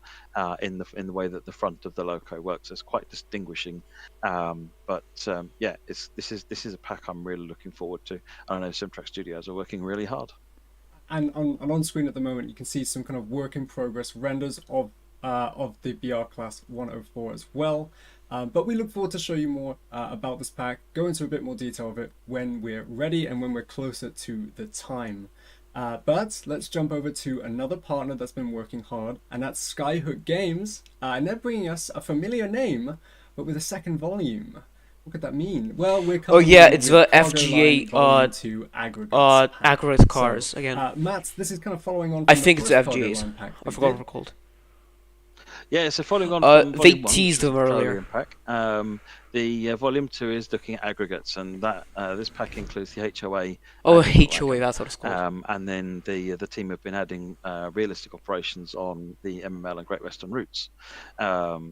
in the way that the front of the loco works. It's quite distinguishing. Yeah, this is a pack I'm really looking forward to. I know Simtrack Studios are working really hard. And on screen at the moment, you can see some kind of work in progress renders of the BR Class 104 as well. But we look forward to show you more about this pack, go into a bit more detail of it when we're ready and when we're closer to the time. But let's jump over to another partner that's been working hard, and that's Skyhook Games. And they're bringing us a familiar name, but with a second volume. What could that mean? Well, we're Oh coming yeah, in it's with the Cargo Line FGA Volume 2 Aggregates pack. aggregate cars again. Matt, this is kind of following on I from think the it's first Cargo FGAs. Line pack I we forgot what did. they're called. Yeah, so following on from They Volume 1, teased which is them the earlier. Petroleum pack, the Volume 2 is looking at aggregates, and that this pack includes the HOA. Oh, diesel HOA, wagon. that's what it's called. And then the team have been adding realistic operations on the MML and Great Western routes.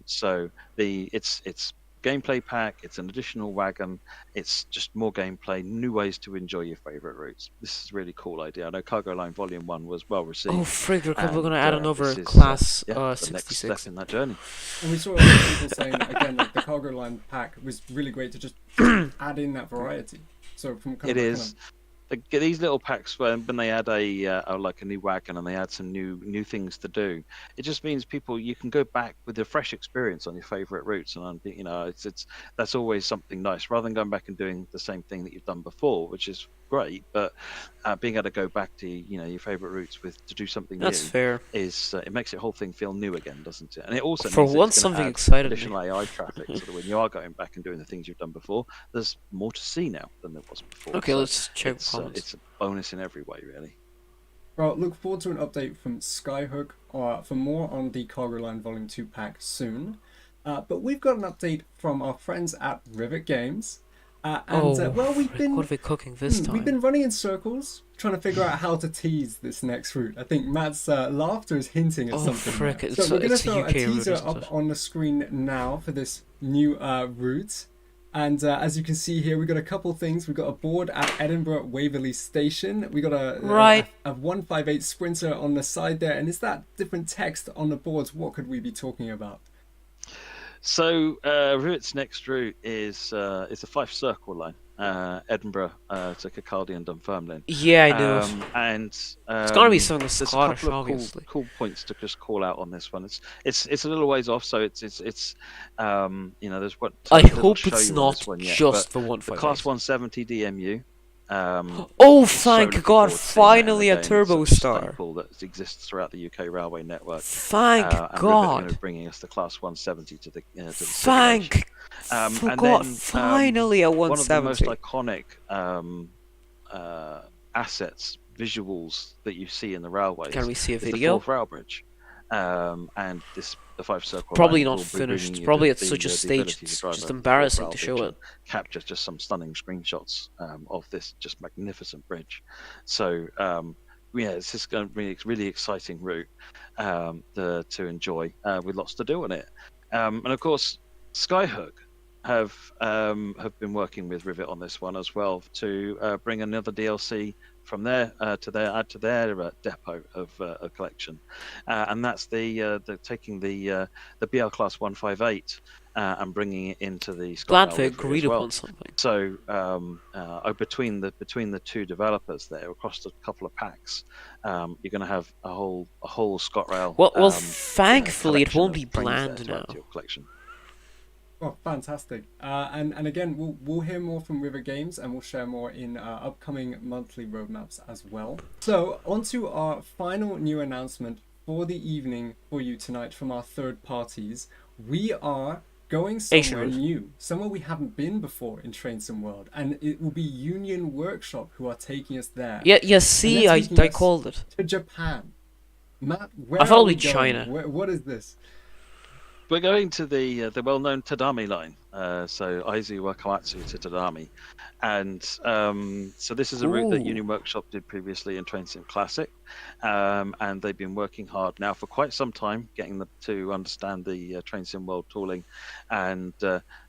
So it's gameplay pack. It's an additional wagon. It's just more gameplay, new ways to enjoy your favorite routes. This is a really cool idea. I know Cargo Line Volume 1 was well received. Oh, frig, we're and, gonna add this another is, class the next step 66. in that journey. And we saw a lot of people saying that again, like the Cargo Line pack was really great to just add in that variety. So from kind It of is. These little packs when they add a like a new wagon and they add some new things to do, it just means you can go back with a fresh experience on your favorite routes, and it's that's always something nice rather than going back and doing the same thing that you've done before, which is great. But being able to go back to your favorite routes to do something That's new fair. is it makes the whole thing feel new again, doesn't it? And it also For means that once, it's gonna something add excited me. additional AI traffic, so that when you are going back and doing the things you've done before, there's more to see now than there was before. Okay, So let's check comments. it's a bonus in every way, really. Well, look forward to an update from Skyhook for more on the Cargo Line Volume 2 pack soon. But we've got an update from our friends at Rivet Games. Well, we've been what are they cooking this time? we've been running in circles trying to figure out how to tease this next route. I think Matt's laughter is hinting at Oh, something. frick, there. it's So we're going to a throw a UK route, teaser isn't up it? on the screen now for this new route. And as you can see here, we've got a couple things. We've got a board at Edinburgh Waverley Station. We got a 158 Sprinter on the side there. And is that different text on the boards? What could we be talking about? So Rivet's next route is a 5-circle line, Edinburgh to Kirkcaldy and Dunfermline. Yeah, I knew it. And It's gonna be something there's Scottish, a couple of obviously. cool points to just call out on this one. It's a little ways off, so it's there's what I little hope show it's you on not this one yet, just but the the Class 158. 170 DMU. Oh, So thank looking God! forward to seeing that, and Finally, a again, Turbo such a Star. staple that exists throughout the UK railway network. Thank And Rivet are God! going to be bringing us the Class 170 to the Thank and God! then Finally, a one of the most 170. iconic assets, visuals that you see in the railways Can we see a is the video? Forth Rail Bridge. And the 5-circle Probably line not will be finished. bringing you Probably the- at the- such a the stage, ability to it's drive just a Forth embarrassing Rail to show Bridge it. and capture just some stunning screenshots of this just magnificent bridge. So it's just going to be a really exciting route to enjoy with lots to do on it. And of course, Skyhook have been working with Rivet on this one as well to bring another DLC from their depot of collection, and that's the taking the BL Class 158 and bringing it into the Glad ScotRail they livery agreed as well. upon something. So between the two developers there across a couple of packs, you're going to have a whole ScotRail. Well, thankfully, it collection won't of be trains there bland to add now. to your collection. Oh, fantastic! And again, we'll hear more from River Games, and we'll share more in upcoming monthly roadmaps as well. So, on to our final new announcement for the evening for you tonight from our third parties. We are going Asian somewhere route. new, somewhere we haven't been before in Train Sim World, and it will be Union Workshop who are taking us there. Yeah, yeah. And they're See, taking I us called it. to Japan. Matt, I where thought are it'd we be going? China. What is this? We're going to the well-known Tadami line, so Aizu Wakamatsu to Tadami, and so this is a route that Ooh. Union Workshop did previously in Train Sim Classic, and they've been working hard now for quite some time getting them to understand the Train Sim World tooling, and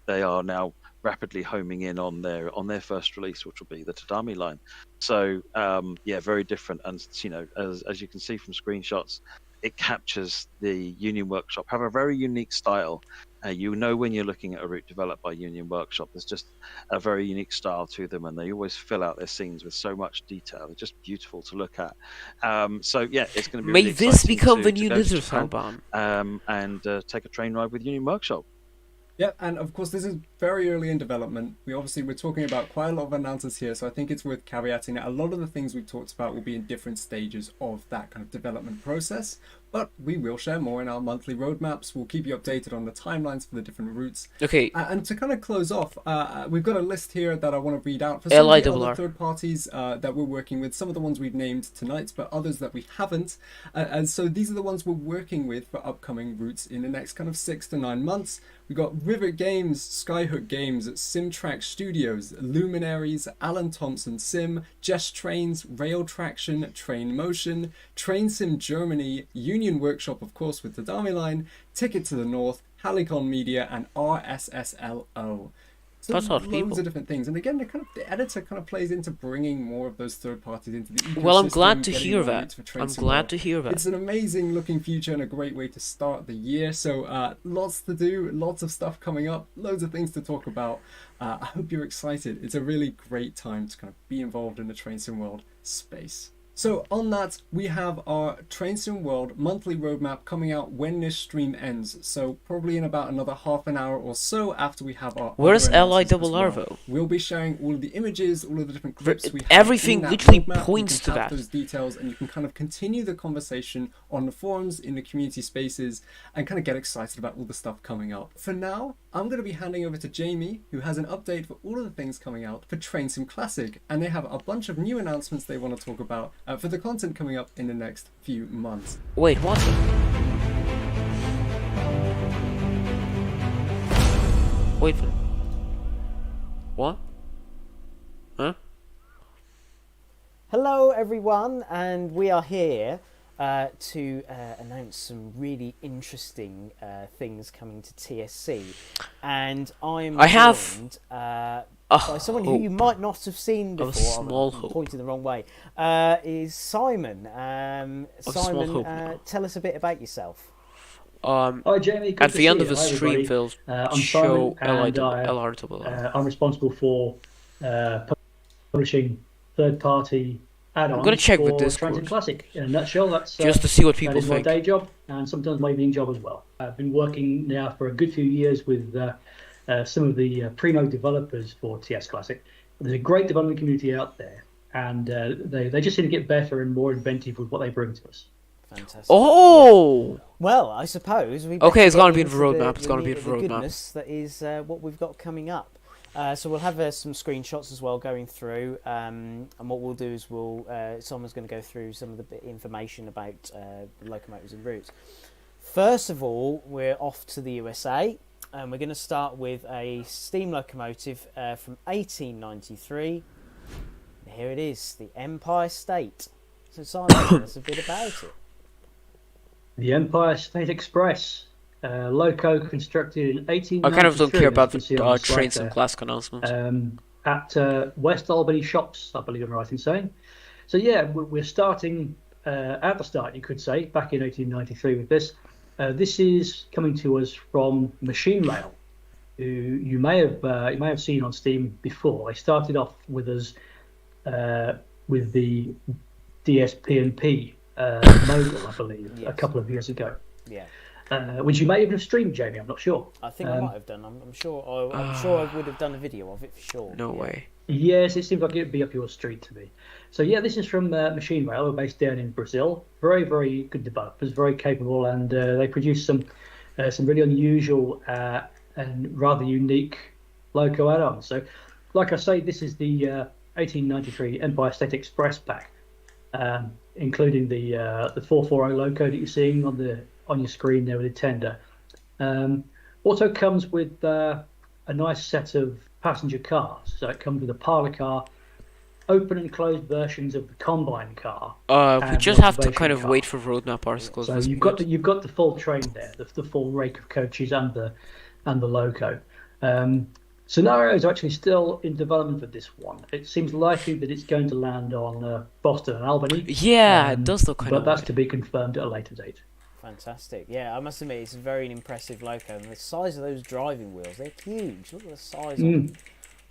they are now rapidly homing in on their first release, which will be the Tadami line. So yeah, very different, and as you can see from screenshots, it captures the Union Workshop, have a very unique style. When you're looking at a route developed by Union Workshop, there's just a very unique style to them, and they always fill out their scenes with so much detail. They're just beautiful to look at. So yeah, it's going to be May really this exciting become the to new go to Japan Lizardfell. and take a train ride with Union Workshop. Yeah, and of course this is very early in development. We're talking about quite a lot of announcements here, so I think it's worth caveating that a lot of the things we've talked about will be in different stages of that kind of development process. But we will share more in our monthly roadmaps. We'll keep you updated on the timelines for the different routes. Okay, And to kind of close off, we've got a list here that I want to read out for some of the other LIRR. third parties that we're working with. Some of the ones we've named tonight, but others that we haven't. And so these are the ones we're working with for upcoming routes in the next kind of 6 to 9 months. We've got Rivet Games, Skyhook Games, Simtrack Studios, Luminaries, Alan Thompson Sim, Jess Trains, Rail Traction, Train Motion, Train Sim Germany, Union Workshop, of course, with the Dami Line, Ticket to the North, Halicon Media, and RSSLO. So That's a lot of loads people. of different things, and again, the editor kind of plays into bringing more of those third parties into the ecosystem. Well, I'm glad to getting hear more that. routes for Train I'm Sim glad World. to hear It's that. an amazing looking future and a great way to start the year. So lots to do, lots of stuff coming up, loads of things to talk about. I hope you're excited. It's a really great time to kind of be involved in the Train Sim World space. So on that, we have our Train Sim World monthly roadmap coming out when this stream ends. So probably in about another half an hour or so after we have our Where's other announcements as LIRR well. though? We'll be sharing all of the images, all of the different clips we have Everything in that literally roadmap. points You to can have that. those details, and you can kind of continue the conversation on the forums, in the community spaces, and kind of get excited about all the stuff coming up. For now, I'm going to be handing over to Jamie, who has an update for all of the things coming out for Train Sim Classic, and they have a bunch of new announcements they want to talk about for the content coming up in the next few months. Wait, what? Wait. What? Huh? Hello, everyone, and we are here to announce some really interesting things coming to TSC. And I have joined a by someone who you hope. might not have seen Of a before. small I'm hope. pointing the wrong way. Is Simon? Of small Simon, hope now. tell us a bit about yourself. Hi Jamie, good At to the see end you. of the Hi stream, everybody. Phil, I'm show Simon, and I'm responsible for publishing third-party I'm gonna add-ons check the for Transit Discord Classic. In a nutshell, just to see what that people is my think. day job, and sometimes my evening job as well. I've been working now for a good few years with some of the primo developers for TS Classic. There's a great development community out there, and they just seem to get better and more inventive with what they bring to us. Fantastic. Oh! Well, I suppose we. Okay, it's better gonna get be in the into roadmap, it's gonna be in meat the of roadmap. goodness that is what we've got coming up. So we'll have some screenshots as well going through, and what we'll do is someone's going to go through some of the information about locomotives and routes. First of all, we're off to the USA, and we're going to start with a steam locomotive from 1893. Here it is, the Empire State. So Simon, tell us a bit about it. The Empire State Express, loco constructed in 1893. I kind of don't care as about you can see the on the slide Trains and there, Classic announcements. at West Albany Shops, I believe I'm right in saying. So yeah, we're starting at the start, you could say, back in 1893 with this. This is coming to us from Machine Rail, who you may have seen on Steam before. They started off with us with the DSP&P modal, I believe, Yes. a couple of years ago. Yeah. which you may even have streamed, Jamie. I'm not sure. I think I might have done. I'm sure. I'm sure I would have done a video of it for sure. No yeah. way. Yes, it seems like it'd be up your street to me. So yeah, this is from Machine Rail, who are based down in Brazil. Very, very good developers, very capable, and they produce some really unusual and rather unique loco add-ons. So, like I say, this is the 1893 Empire State Express pack, including the 440 loco that you're seeing on your screen there with the tender. Also comes with a nice set of passenger cars. So it comes with a parlour car, open and closed versions of the combine car. We and just the have to observation kind of car. wait for roadmap articles. So at this you've point. got the full train there, the full rake of coaches and the loco. Scenarios are actually still in development for this one. It seems likely that it's going to land on Boston and Albany. Yeah, it does look kind but of. that's to be confirmed at a later date. Fantastic. Yeah, I must admit, it's a very impressive loco. And the size of those driving wheels, they're huge. Look at the size of them.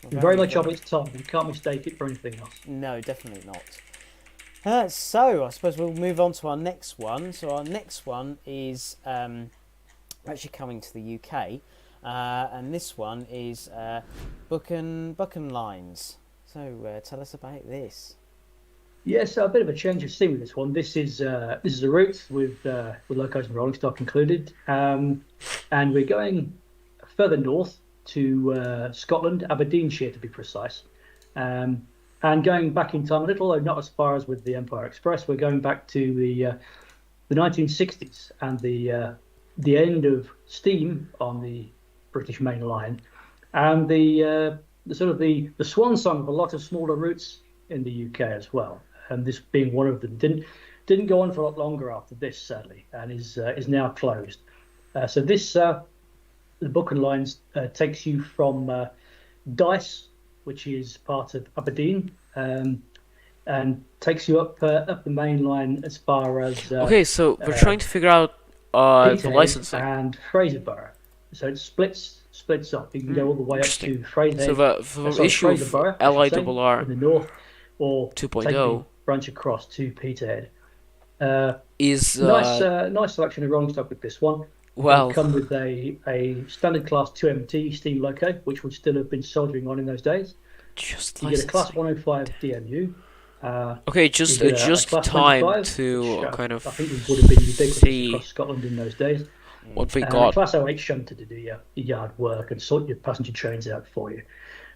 Very much of its time. You can't mistake it for anything else. No, definitely not. So, I suppose we'll move on to our next one. So, our next one is actually coming to the UK. And this one is Buchan Lines. So, tell us about this. Yes, a bit of a change of scene with this one. This is a route with locos and rolling stock included, and we're going further north to Scotland, Aberdeenshire to be precise, and going back in time a little, though not as far as with the Empire Express. We're going back to the 1960s and the end of steam on the British main line, and the sort of the swan song of a lot of smaller routes in the UK as well. And this being one of them, didn't go on for a lot longer after this, sadly, and is now closed. So this the Buchan Lines takes you from Dice, which is part of Aberdeen, and takes you up the main line as far as Okay, so we're trying to figure out the Peterhead licensing. and Fraserburgh. So it splits up. You can go all the way up to Fraserhead. So the issue of Fraserburgh, I should say, LIRR in the north, or 2.0 take the branch across to Peterhead. is Nice selection of rolling stock with this one. well, Come with a standard class 2MT steam loco, which would still have been soldering on in those days. just You get a class licensing. 105 DMU. Okay, just you get a just class time 25, to which, kind of I think would have been ubiquitous see across Scotland in those days. what we And a got. class 08 shunter to do your yard work and sort your passenger trains out for you.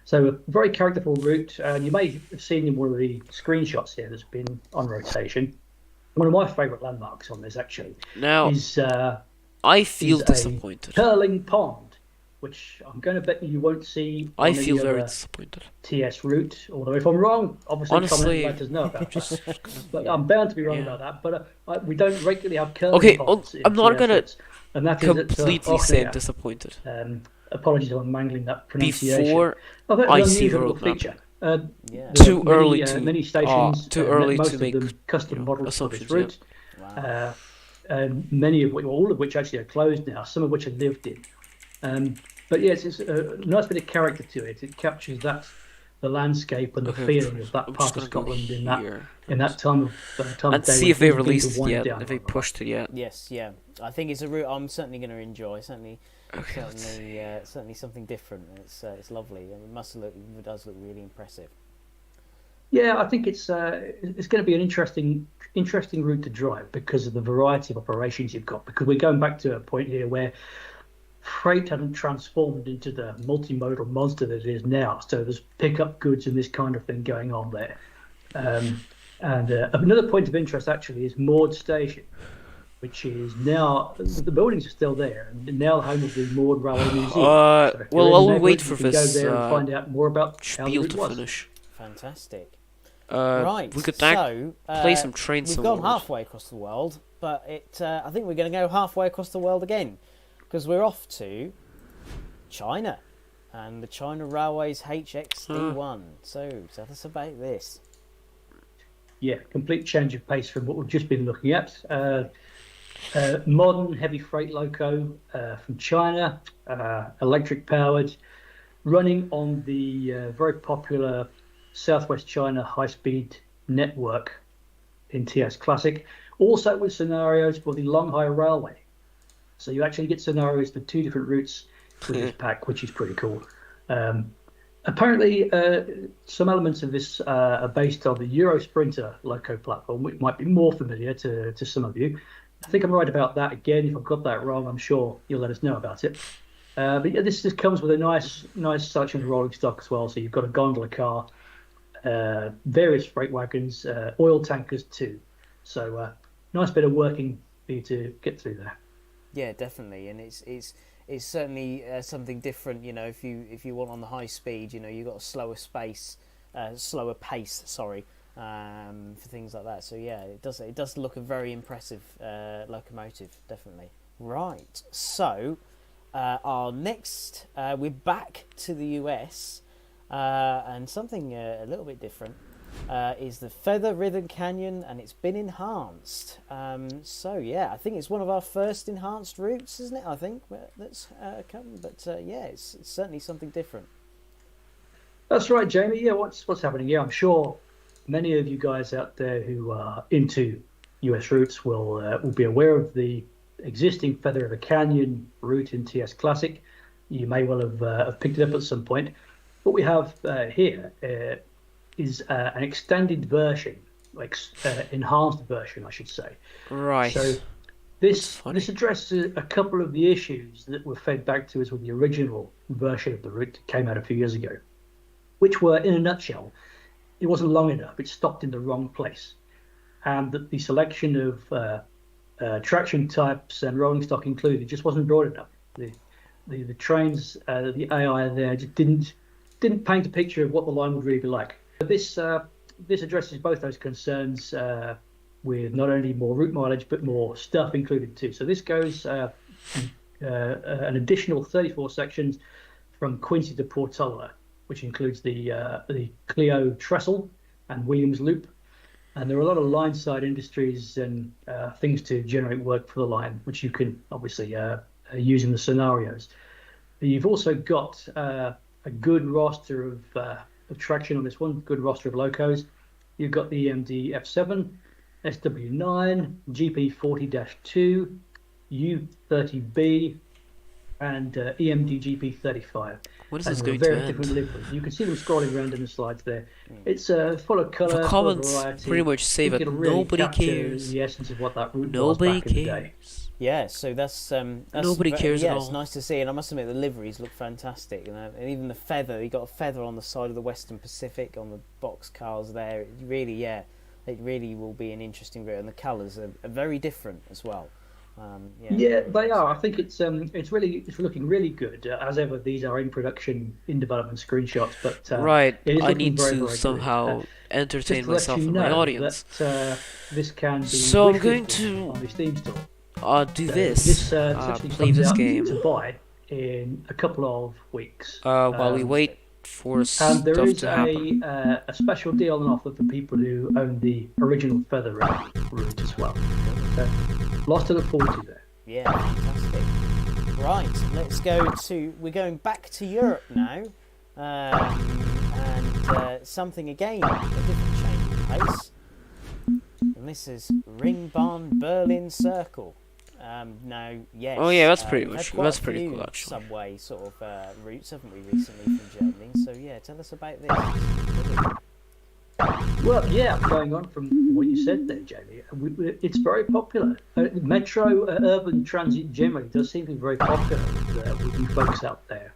So a very characterful route, and you may have seen in one of the screenshots here that's been on rotation. One of my favourite landmarks on this actually Now, is I feel is a disappointed. curling pond, which I'm going to bet you won't see on I any feel very other disappointed. TS route. Although if I'm wrong, obviously Honestly, comment, let us know about that. But I'm bound to be wrong Yeah. about that. But we don't regularly have curling Okay, ponds in I'm not TS gonna routes, and that is at, completely say I'm Ochnia. disappointed. Apologies if I'm mangling that pronunciation. Before I bet I it's an see the unusual roadmap. feature. Yeah. There Too are many, early to many stations, too early most to of make, them custom you know, models for this assumptions, route. Wow. Many of which, all of which actually are closed now. Some of which are lived in. But yes, it's a nice bit of character to it. It captures the landscape and the Okay, feeling of that I'm part just of gonna go Scotland here in that time of and day see when if they things begin to released it wind yet, down if they on the pushed it yet. Yes, yeah. I think it's a route I'm certainly going to enjoy. Certainly something different. It's lovely, and it does look really impressive. Yeah, I think it's going to be an interesting route to drive because of the variety of operations you've got. Because we're going back to a point here where freight hadn't transformed into the multimodal monster that it is now. So there's pickup goods and this kind of thing going on there. And another point of interest actually is Maud Station, which is now the buildings are still there and now the home of the Maud Railway Museum. So if you're well, in the I'll neighbourhood, wait you for can go this there and find out more about how the spiel route to was. finish. Fantastic. Right. We could play some train We've simulators. gone halfway across the world, but I think we're going to go halfway across the world again because we're off to China and the China Railways HXD1. So tell us about this. Yeah, complete change of pace from what we've just been looking at. Modern heavy freight loco from China, electric powered, running on the very popular Southwest China high-speed network in TS Classic. Also with scenarios for the Longhai Railway. So you actually get scenarios for 2 different routes with this pack, which is pretty cool. Um, Apparently, some elements of this are based on the Euro Sprinter loco platform, which might be more familiar to some of you. I think I'm right about that. Again, if I've got that wrong, I'm sure you'll let us know about it. But yeah, this comes with a nice selection of rolling stock as well. So you've got a gondola car, various freight wagons, oil tankers too. So nice bit of working for you to get through there. Yeah, definitely, and it's certainly something different. You know, if you want on the high speed, you know, you've got a slower pace. Sorry, for things like that. So yeah, it does look a very impressive locomotive, definitely. Right, so our next, we're back to the US, and something a little bit different. Is the Feather Rhythm Canyon, and it's been enhanced. So yeah, I think it's one of our first enhanced routes, isn't it? I think that's come, but yeah, it's certainly something different. That's right, Jamie. Yeah, what's happening here? I'm sure many of you guys out there who are into US routes will be aware of the existing Feather River Canyon route in TS Classic. You may well have picked it up at some point. What we have here is an extended version, enhanced version, I should say. Right. So this addresses a couple of the issues that were fed back to us with the original version of the route that came out a few years ago, which were, in a nutshell, it wasn't long enough. It stopped in the wrong place, and that the selection of traction types and rolling stock included just wasn't broad enough. The trains, the AI there just didn't paint a picture of what the line would really be like. This addresses both those concerns with not only more route mileage but more stuff included too. So this goes an additional 34 sections from Quincy to Portola, which includes the Clio Trestle and Williams Loop. And there are a lot of line side industries and things to generate work for the line, which you can obviously use in the scenarios. You've also got a good roster of traction on this one, good roster of locos. You've got the EMD F7, SW9, GP40-2, U30B, and EMD GP35. When is this And going very to end? different liveries. You can see them scrolling around in the slides there. It's full of colour, The full of comments variety. pretty much say that You can really nobody capture cares. the essence of what that route was Nobody back in the day. cares. Yeah, so that's Nobody cares yeah, at it's all. nice to see, and I must admit the liveries look fantastic, you know, and even the feather. You got a feather on the side of the Western Pacific on the box cars there. It really will be an interesting route, and the colours are very different as well. Yeah, they are. I think it's looking really good. As ever, these are in production, in development screenshots, but Right, it is I looking need very, to very good. somehow Just entertain to let myself you and my know audience. that this can be So I'm wished going for to on the Steam store. Do So this. actually Play comes this out game to buy in a couple of weeks. while we wait for And there stuff is to happen. a special deal on offer for people who own the original Feather route as well. So, lots to look forward to there. Yeah, fantastic. Right, we're going back to Europe now, and something again, a different change of pace. And this is Ringbahn Berlin Circle. Now, yes. Oh yeah, that's pretty we've had much quite that's a pretty few cool actually. subway sort of routes, haven't we, recently from Germany? So yeah, tell us about this. Well, yeah, going on from what you said there, Jamie, it's very popular. Metro urban transit generally does seem to be very popular with you folks out there.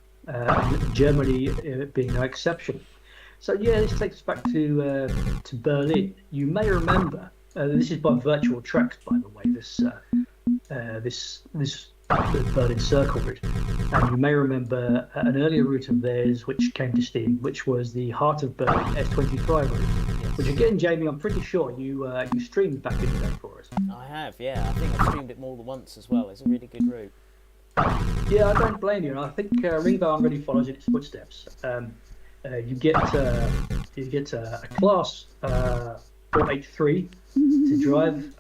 Germany being no exception. So yeah, this takes us back to Berlin. You may remember this is by Virtual Tracks, by the way. This the Berlin Circle route, and you may remember an earlier route of theirs which came to Steam, which was the Heart of Berlin S25 route. Which again, Jamie, I'm pretty sure you streamed back in the day for us. I have, yeah. I think I've streamed it more than once as well. It's a really good route. Yeah, I don't blame you, and I think Ringbahn really follows in its footsteps. You get a class 483 to drive,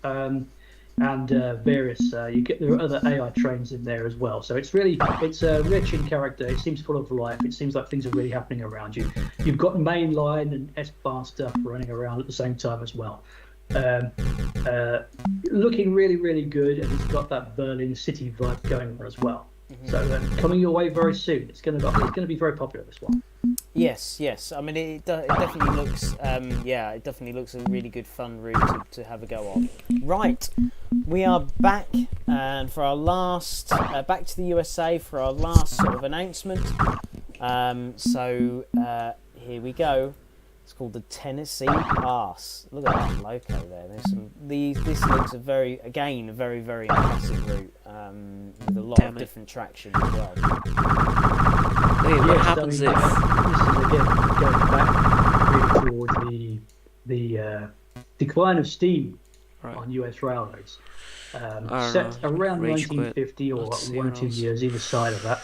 and various. There are other AI trains in there as well. So it's rich in character. It seems full of life. It seems like things are really happening around you. You've got mainline and S-Bahn stuff running around at the same time as well. Um, uh, Looking really, really good, and it's got that Berlin city vibe going on as well. So coming your way very soon. It's going to be very popular, this one. Yes, yes. I mean, it definitely looks, yeah, it definitely looks a really good fun route to have a go on. Right, we are back, and for our last, back to the USA for our last sort of announcement. Here we go. It's called the Tennessee Pass. Look at that loco there. This looks a very very impressive route with a lot of different traction as well. Wait, what happens if? This is again going back really towards the decline of steam on US railroads. Set around 1950 or 1 or 2 years either side of that,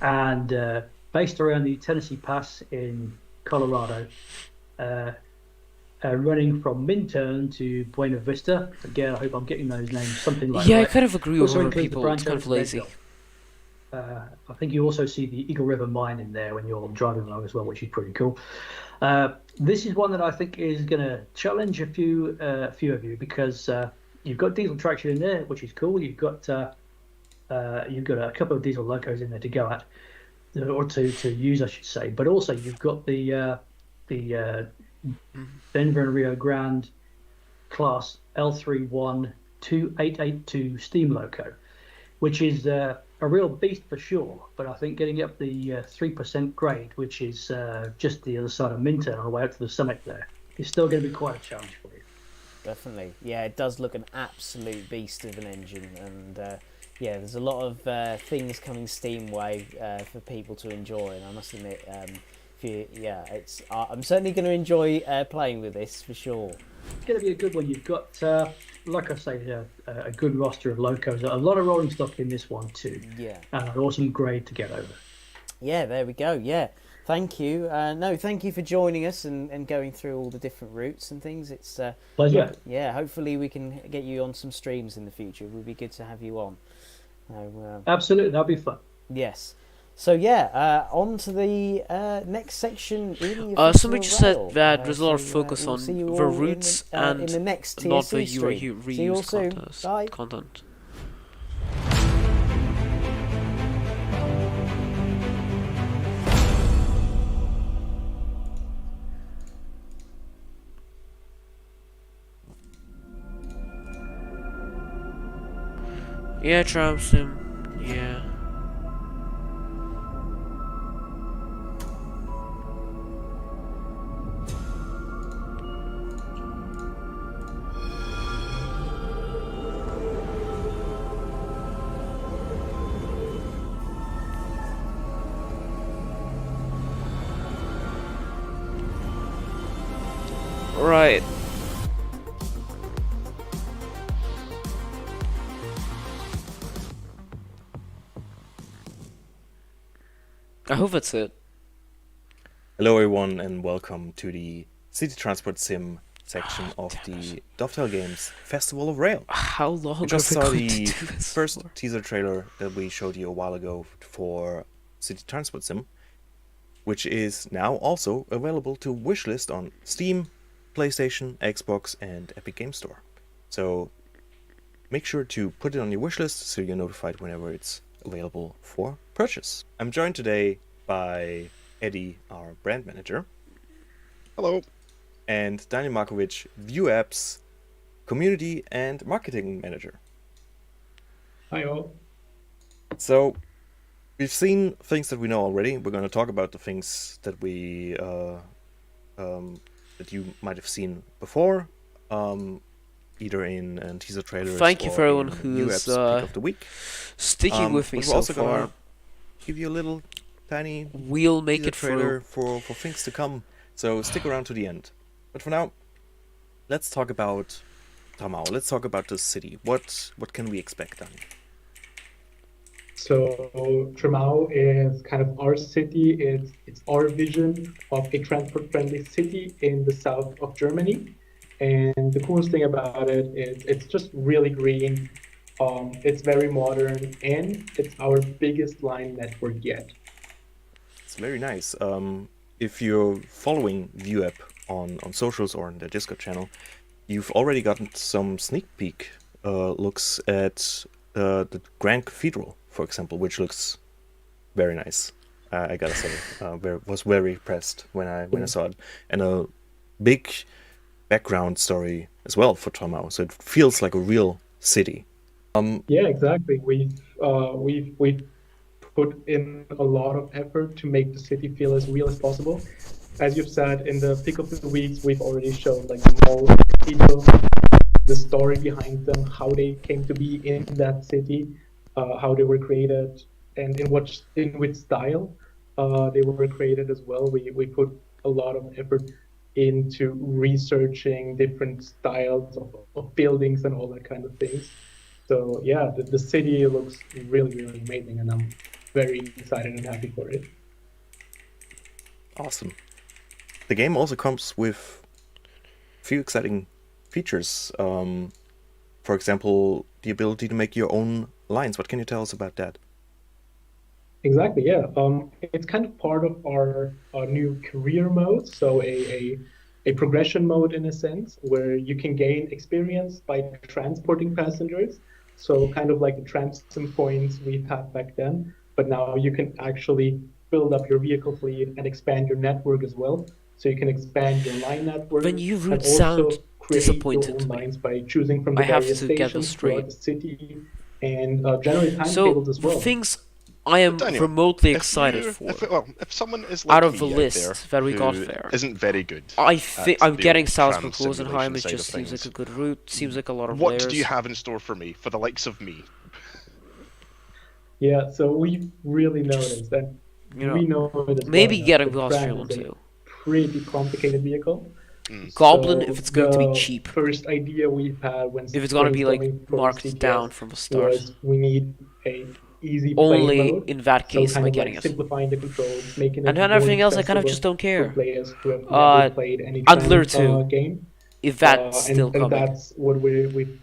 and based around the Tennessee Pass in Colorado, running from Minturn to Buena Vista. Again, I hope I'm getting those names something like that. Yeah, I kind of agree with other people. It's kind of lazy. I think you also see the Eagle River Mine in there when you're driving along as well, which is pretty cool. This is one that I think is going to challenge a few of you because you've got diesel traction in there, which is cool. You've got a couple of diesel locos in there to go at, or to use, I should say. But also you've got the Denver and Rio Grande class L31 2882 steam loco, which is a real beast for sure. But I think getting up the 3% grade, which is just the other side of Minturn on the way up to the summit there, is still going to be quite a challenge for you. Definitely. Yeah, it does look an absolute beast of an engine. And yeah, there's a lot of things coming steam way for people to enjoy. And I must admit, I'm certainly going to enjoy playing with this for sure. It's going to be a good one. You've got, like I say, a good roster of locos. A lot of rolling stock in this one too. Yeah. And an awesome grade to get over. Yeah, there we go. Yeah. Thank you. Thank you for joining us and going through all the different routes and things. It's pleasure. Yeah, hopefully we can get you on some streams in the future. It would be good to have you on. Absolutely, that'll be fun. Yes. So yeah, on to the next section. Somebody just said that there's a lot of focus on the routes and in the next not the TSC reused content. Yeah, Tram Sim. Yeah. Right. I hope that's it. Hello everyone and welcome to the City Transport Sim section of the Dovetail Games Festival of Rail. How long we just are we saw going the to do this first for? teaser trailer that we showed you a while ago for City Transport Sim, which is now also available to wishlist on Steam, PlayStation, Xbox and Epic Game Store. So make sure to put it on your wishlist so you're notified whenever it's available for purchase. I'm joined today by Eddie, our brand manager. Hello. And Daniel Markovic, View Apps community and marketing manager. Hi all. So we've seen things that we know already. We're going to talk about the things that we that you might have seen before, either in teaser trailers. Thank you or for everyone in who's Pick of the week. sticking with me but we're so also far. gonna give you a little tiny We'll make teaser it trailer through. for things to come. So stick around to the end. But for now, let's talk about Tamao. Let's talk about the city. What can we expect, Daniel? So Tremau is kind of our city. It's our vision of a transport-friendly city in the south of Germany. And the coolest thing about it is it's just really green. It's very modern, and it's our biggest line network yet. It's very nice. If you're following View App on socials or on their Discord channel, you've already gotten some sneak peek looks at the Grand Cathedral, for example, which looks very nice. I gotta say, was very impressed when I saw it, and a big background story as well for Tomau, so it feels like a real city. Yeah, exactly. We've put in a lot of effort to make the city feel as real as possible. As you've said, in the pick of the weeks, we've already shown like more details, the story behind them, how they came to be in that city, how they were created, and in which style they were created as well. We put a lot of effort into researching different styles of buildings and all that kind of things. So yeah, the city looks really, really amazing, and I'm very excited and happy for it. Awesome. The game also comes with a few exciting features. For example, the ability to make your own lines. What can you tell us about that? Exactly, yeah. It's kind of part of our new career mode, so a progression mode in a sense, where you can gain experience by transporting passengers. So kind of like the transit points we had back then, but now you can actually build up your vehicle fleet and expand your network as well. So you can expand your line network When you and root sound also create your disappointed own to me. lines by choosing from I the have various to get this stations throughout straight. the city and generate So timetables as the well. things I am Daniel, remotely if excited you, for if someone is like out of me the out list there that we got who there, isn't very good I think at I'm the getting old Salzburg tram Rosenheim. simulation It side just of seems like things, a good route. Seems like a lot of what layers. do you have in store for me, for the likes of me? Yeah, so we really noticed that You know, we know it as well maybe that getting the the tram Austrian is a too. pretty complicated vehicle. Goblin if So it's going to be the cheap. first idea we've had when If it's going to be like brainstorming for marked down CTS from the start. was we need a easy play Only mode. in that So case am kind I of like getting it. simplifying the controls, making And it then more everything else I kind of just accessible don't care. for players who have never played any Adler tram 2, game. if that's still And coming. that's what we've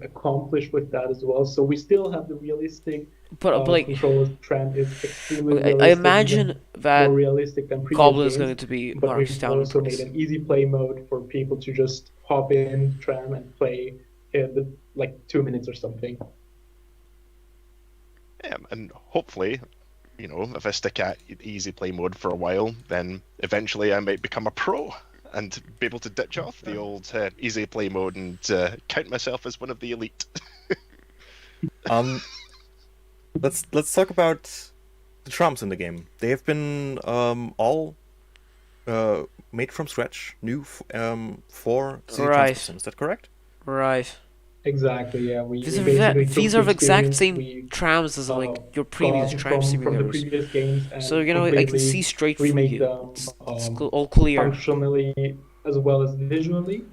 accomplished with that as well. So we still have the realistic But like, controls. Tram is extremely okay, I realistic, imagine even that more realistic than previous Goblin is games. going to be But marked we've down in also made price. an easy play mode for people to just hop in tram and play in like 2 minutes or something. Yeah, and hopefully, you know, if I stick at easy play mode for a while, then eventually I might become a pro and be able to ditch off the old easy play mode and count myself as one of the elite. Let's talk about the trams in the game. They have been all made from scratch, new for City Right. Transport Sim. Is that correct? Right. Exactly, yeah. We These are basically took these are the exact experience same we trams as like your previous got tram from the simulators. previous games and So you know I can completely see straight through remake you. them It's all clear. functionally as well as visually.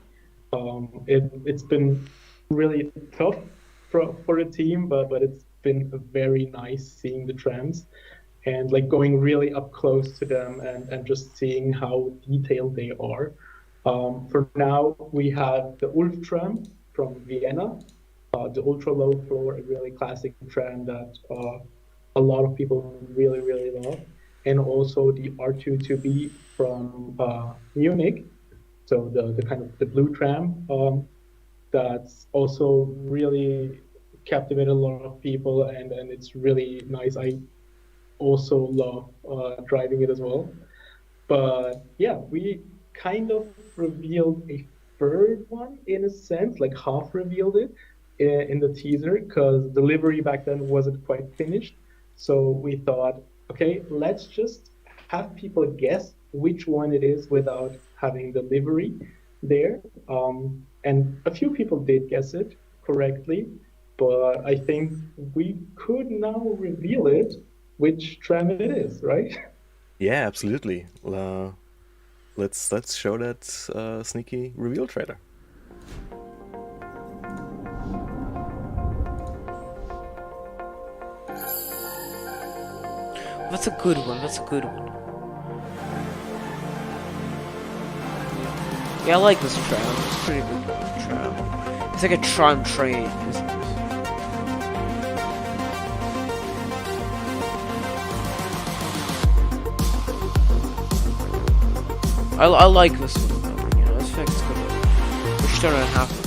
It's been really tough for a team, but it's been very nice seeing the trams and like going really up close to them and just seeing how detailed they are. For now, we have the Ulf tram from Vienna, the ultra low floor, a really classic tram that a lot of people really, really love, and also the R22B from Munich, so the kind of the blue tram that's also really captivated a lot of people, and it's really nice. I also love driving it as well. But yeah, we kind of revealed a third one in a sense, like half revealed it in the teaser because delivery back then wasn't quite finished. So we thought, okay, let's just have people guess which one it is without having delivery there. And a few people did guess it correctly, but I think we could now reveal it, which tram it is, right? Yeah, absolutely. Let's show that sneaky reveal trailer. That's a good one. That's a good one. Yeah, I like this tram. It's a pretty good tram. It's like a tram train, isn't it? I like this one, though, you know, this effect's good. We should start at half of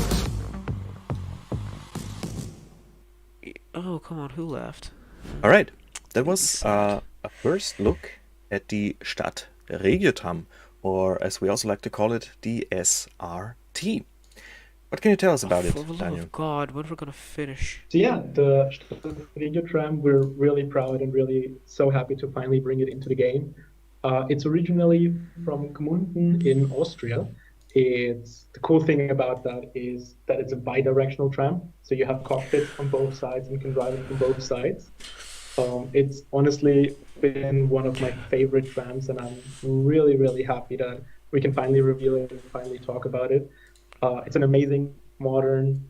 this. Oh, come on, who left? All right, that was Sad. a first look at the Stadt Regiotram, or as we also like to call it, the SRT. What can you tell us about Oh, it, for the love Daniel? of God, when we're gonna finish? So yeah, the Video Tram, we're really proud and really so happy to finally bring it into the game. It's originally from Gmunden in Austria. It's the cool thing about that is that it's a bi-directional tram, so you have cockpits on both sides and can drive it from both sides. It's honestly been one of my favorite trams, and I'm really, really happy that we can finally reveal it and finally talk about it. It's an amazing modern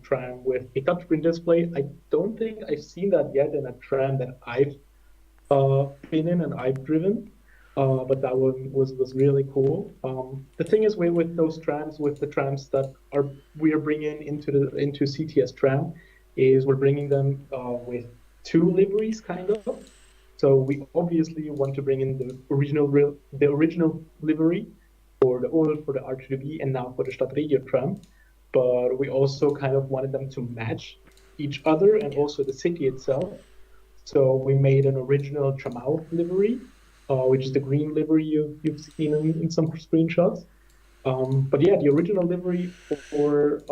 tram with a touchscreen display. I don't think I've seen that yet in a tram that I've been in and I've driven, but that one was really cool. The thing is with those trams, with the trams that are we are bringing into CTS tram, is we're bringing them with two liveries kind of. So we obviously want to bring in the original livery for the old, for the R2B, and now for the Stadtregio tram. But we also kind of wanted them to match each other and also the city itself. So we made an original Tramau livery, which is the green livery you've seen in some screenshots. But yeah, the original livery for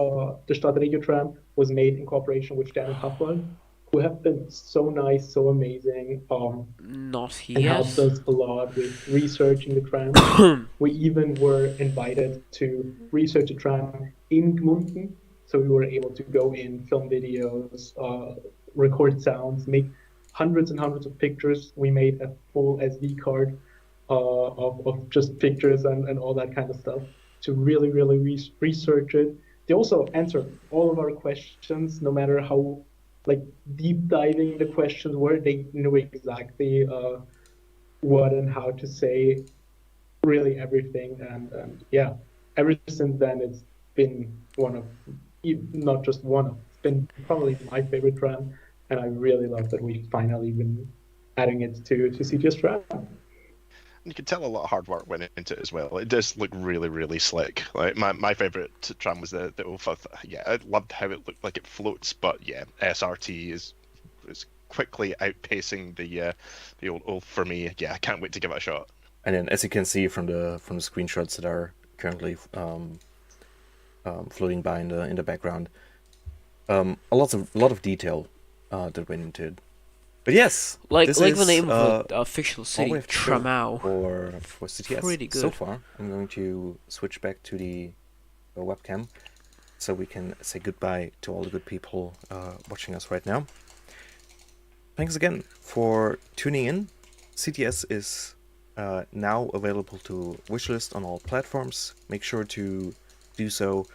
the Stadtregio tram was made in cooperation with Stern and Hafwald, who have been so nice, so amazing. Not And helped yet. us a lot with researching the tram. We even were invited to research the tram in Gmunden, so we were able to go in, film videos, record sounds, make hundreds and hundreds of pictures. We made a full SD card of just pictures and all that kind of stuff to really, really research it. They also answered all of our questions, no matter how like deep diving the questions were. They knew exactly what and how to say really everything. And yeah, ever since then, it's been one of, not just one of, it's been probably my favorite tram. And I really love that we've finally been adding it to CTS tram. You can tell a lot of hard work went into it as well. It does look really, really slick. Like my favorite tram was the Ulfa. Yeah, I loved how it looked like it floats. But yeah, SRT is quickly outpacing the old Ulf for me. Yeah, I can't wait to give it a shot. And then, as you can see from the screenshots that are currently floating by in the background, a lot of detail that went into it. But yes, Like this the is, name of the official all city, we have to show Tramau. for CTS Pretty so good. far. I'm going to switch back to the webcam so we can say goodbye to all the good people watching us right now. Thanks again for tuning in. CTS is now available to wishlist on all platforms. Make sure to do so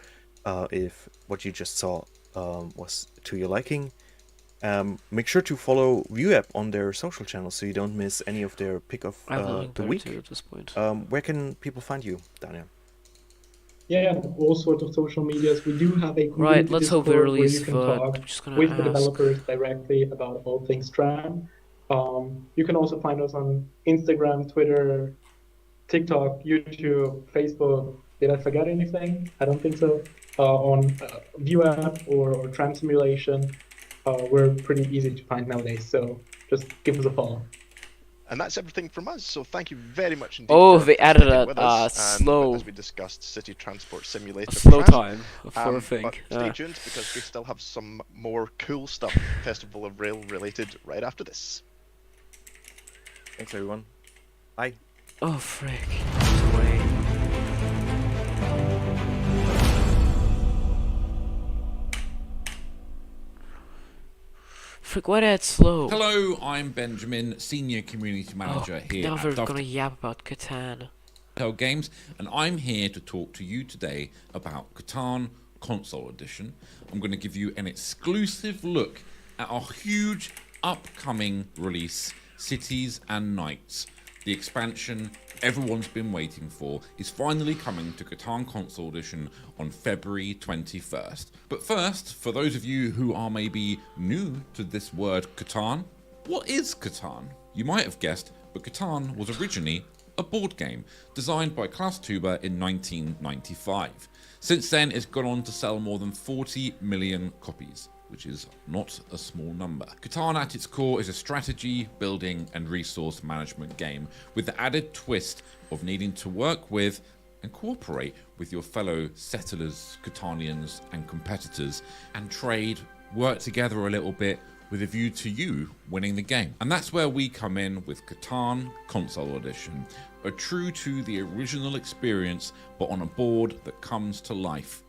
if what you just saw was to your liking. Make sure to follow ViewApp on their social channels so you don't miss any of their pick of I have a the link there week. too at this point. Where can people find you, Daniel? Yeah, all sorts of social medias. We do have a community Right, let's hope they Discord where release you can VOD. talk I'm just gonna with the ask. developers directly about all things tram. You can also find us on Instagram, Twitter, TikTok, YouTube, Facebook. Did I forget anything? I don't think so. On View App or Tram Simulation, we're pretty easy to find nowadays. So just give us a follow. And that's everything from us. So thank you very much indeed. Oh, for they added sticking a with us, slow as we discussed City Transport Simulator. slow Tram. time for a thing. But stay tuned because we still have some more cool stuff Festival of Rail related right after this. Thanks, everyone. Bye. Oh frick! Wait. Frick, why that slow? Hello, I'm Benjamin, Senior Community Manager here Now at we're Dovetail gonna yap about Catan. Games, and I'm here to talk to you today about Catan Console Edition. I'm going to give you an exclusive look at our huge upcoming release, Cities and Nights. The expansion everyone's been waiting for is finally coming to Catan Console Edition on February 21st. But first, for those of you who are maybe new to this word Catan, what is Catan? You might have guessed, but Catan was originally a board game designed by Klaus Tuber in 1995. Since then, it's gone on to sell more than 40 million copies, which is not a small number. Catan at its core is a strategy, building and resource management game with the added twist of needing to work with and cooperate with your fellow settlers, Catanians and competitors, and trade, work together a little bit with a view to you winning the game. And that's where we come in with Catan Console Edition, a true to the original experience but on a board that comes to life.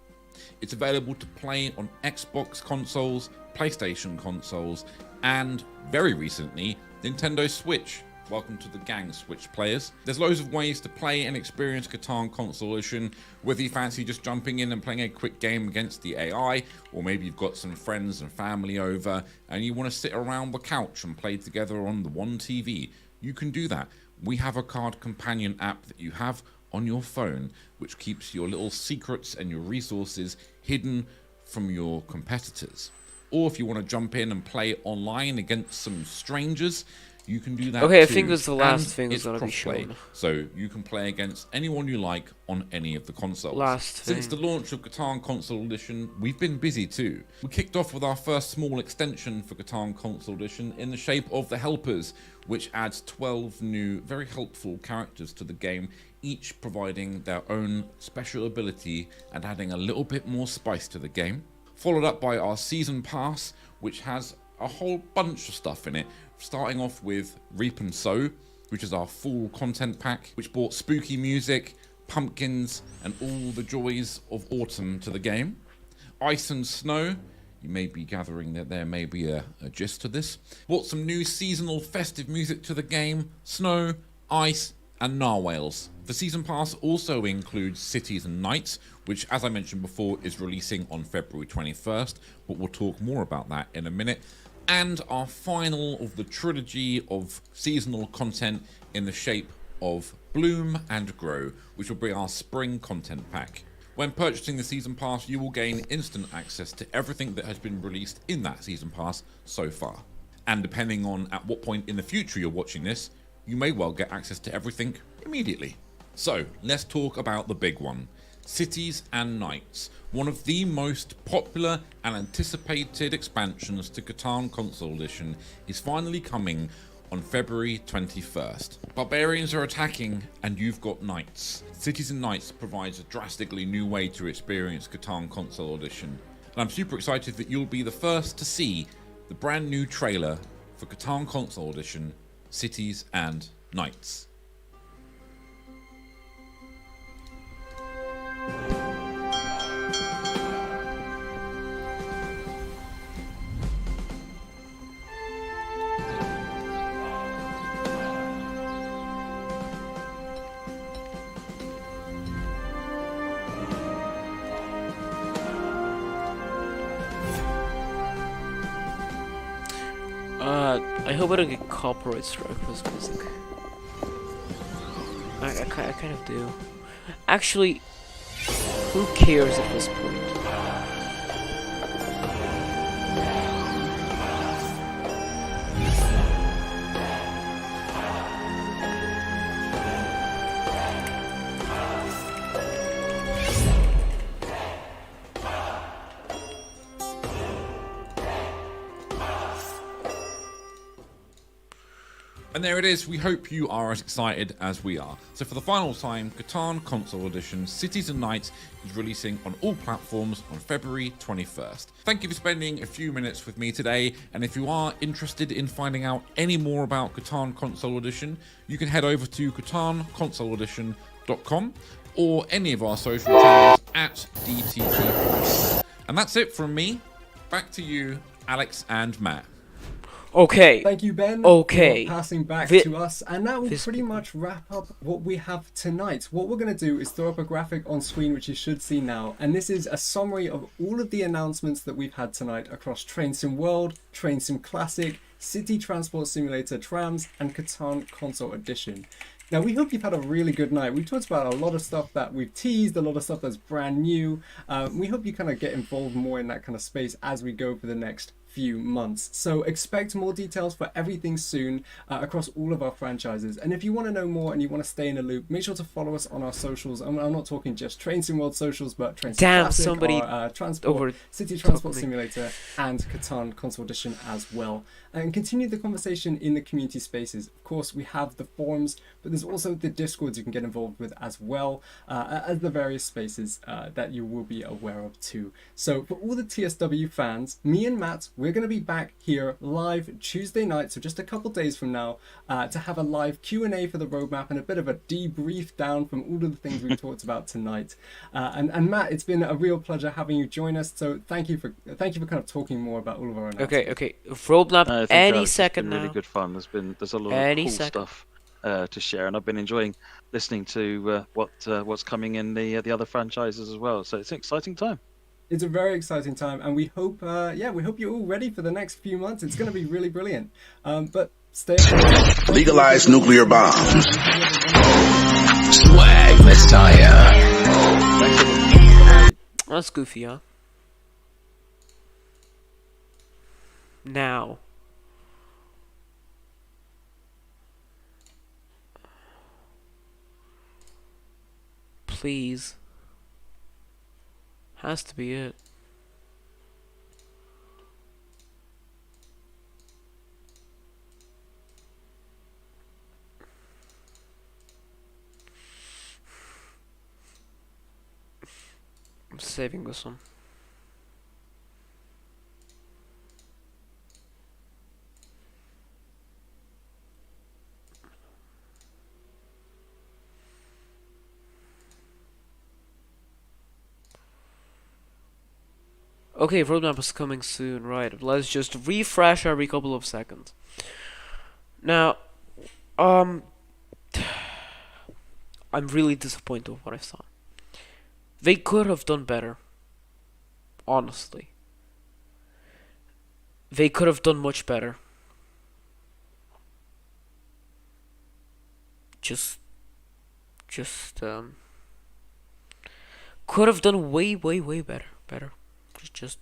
It's available to play on Xbox consoles, PlayStation consoles, and very recently, Nintendo Switch. Welcome to the gang, Switch players. There's loads of ways to play and experience Catan Console Edition, whether you fancy just jumping in and playing a quick game against the AI, or maybe you've got some friends and family over and you want to sit around the couch and play together on the one TV. You can do that. We have a card companion app that you have on your phone, which keeps your little secrets and your resources hidden from your competitors. Or if you want to jump in and play online against some strangers, you can do that Okay, I too. think that's the last And thing that's it's gonna be crossplay, shown. so you can play against anyone you like on any of the consoles. Last Since thing. the launch of Catan Console Edition, we've been busy too. We kicked off with our first small extension for Catan Console Edition in the shape of the Helpers, which adds 12 new, very helpful characters to the game, each providing their own special ability and adding a little bit more spice to the game. Followed up by our Season Pass, which has a whole bunch of stuff in it, starting off with Reap and Sow, which is our full content pack, which brought spooky music, pumpkins, and all the joys of autumn to the game. Ice and Snow, you may be gathering that there may be a gist to this, brought some new seasonal festive music to the game, snow, ice, and narwhals. The Season Pass also includes Cities and Nights, which, as I mentioned before, is releasing on February 21st, but we'll talk more about that in a minute. And our final of the trilogy of seasonal content in the shape of Bloom and Grow, which will be our spring content pack. When purchasing the Season Pass, you will gain instant access to everything that has been released in that Season Pass so far. And depending on at what point in the future you're watching this, you may well get access to everything immediately. So, let's talk about the big one. Cities and Nights, one of the most popular and anticipated expansions to Catan Console Edition, is finally coming on February 21st. Barbarians are attacking and you've got knights. Cities and Nights provides a drastically new way to experience Catan Console Edition. And I'm super excited that you'll be the first to see the brand new trailer for Catan Console Edition, Cities and Nights. I hope I don't get copyright strike for this music. I kind of do. Actually, who cares at this point? And there it is, we hope you are as excited as we are. So for the final time, Catan Console Edition Cities and Nights is releasing on all platforms on February 21st. Thank you for spending a few minutes with me today, and if you are interested in finding out any more about Catan Console Edition, you can head over to CatanConsoleEdition.com or any of our social channels at DTT. And that's it from me. Back to you, Alex and Matt. Okay. Thank you, Ben. Okay. For passing back Vi- to us. And that will pretty much wrap up what we have tonight. What we're going to do is throw up a graphic on screen, which you should see now. And this is a summary of all of the announcements that we've had tonight across Train Sim World, Train Sim Classic, City Transport Simulator Trams, and Catan Console Edition. Now, we hope you've had a really good night. We've talked about a lot of stuff that we've teased, a lot of stuff that's brand new. We hope you kind of get involved more in that kind of space as we go for the next few months. So expect more details for everything soon across all of our franchises. And if you want to know more and you want to stay in the loop, make sure to follow us on our socials. I'm not talking just Train Sim World socials, but Train Sim Damn, Classic, somebody our transport, over City top Transport of me. Simulator, and Catan Console Edition as well. And continue the conversation in the community spaces. Of course, we have the forums, but there's also the Discords you can get involved with as well, as the various spaces that you will be aware of too. So for all the TSW fans, me and Matt, we're going to be back here live Tuesday night, so just a couple days from now, to have a live Q&A for the roadmap and a bit of a debrief down from all of the things we've talked about tonight. And Matt, it's been a real pleasure having you join us. So thank you for kind of talking more about all of our announcements. Okay. Roadmap I think any it's second been really now. good fun. There's a lot Any of cool second. stuff to share, and I've been enjoying listening to what's coming in the other franchises as well. So it's an exciting time. It's a very exciting time, and we hope, we hope you're all ready for the next few months. It's going to be really brilliant. But stay. Legalize nuclear bombs. Swag Messiah. That's goofy, huh? Now. Please. Has to be it. I'm saving this one. Okay, roadmap is coming soon, right? Let's just refresh every couple of seconds. Now, I'm really disappointed with what I saw. They could have done better. Honestly. They could have done much better. Just could have done way better. Just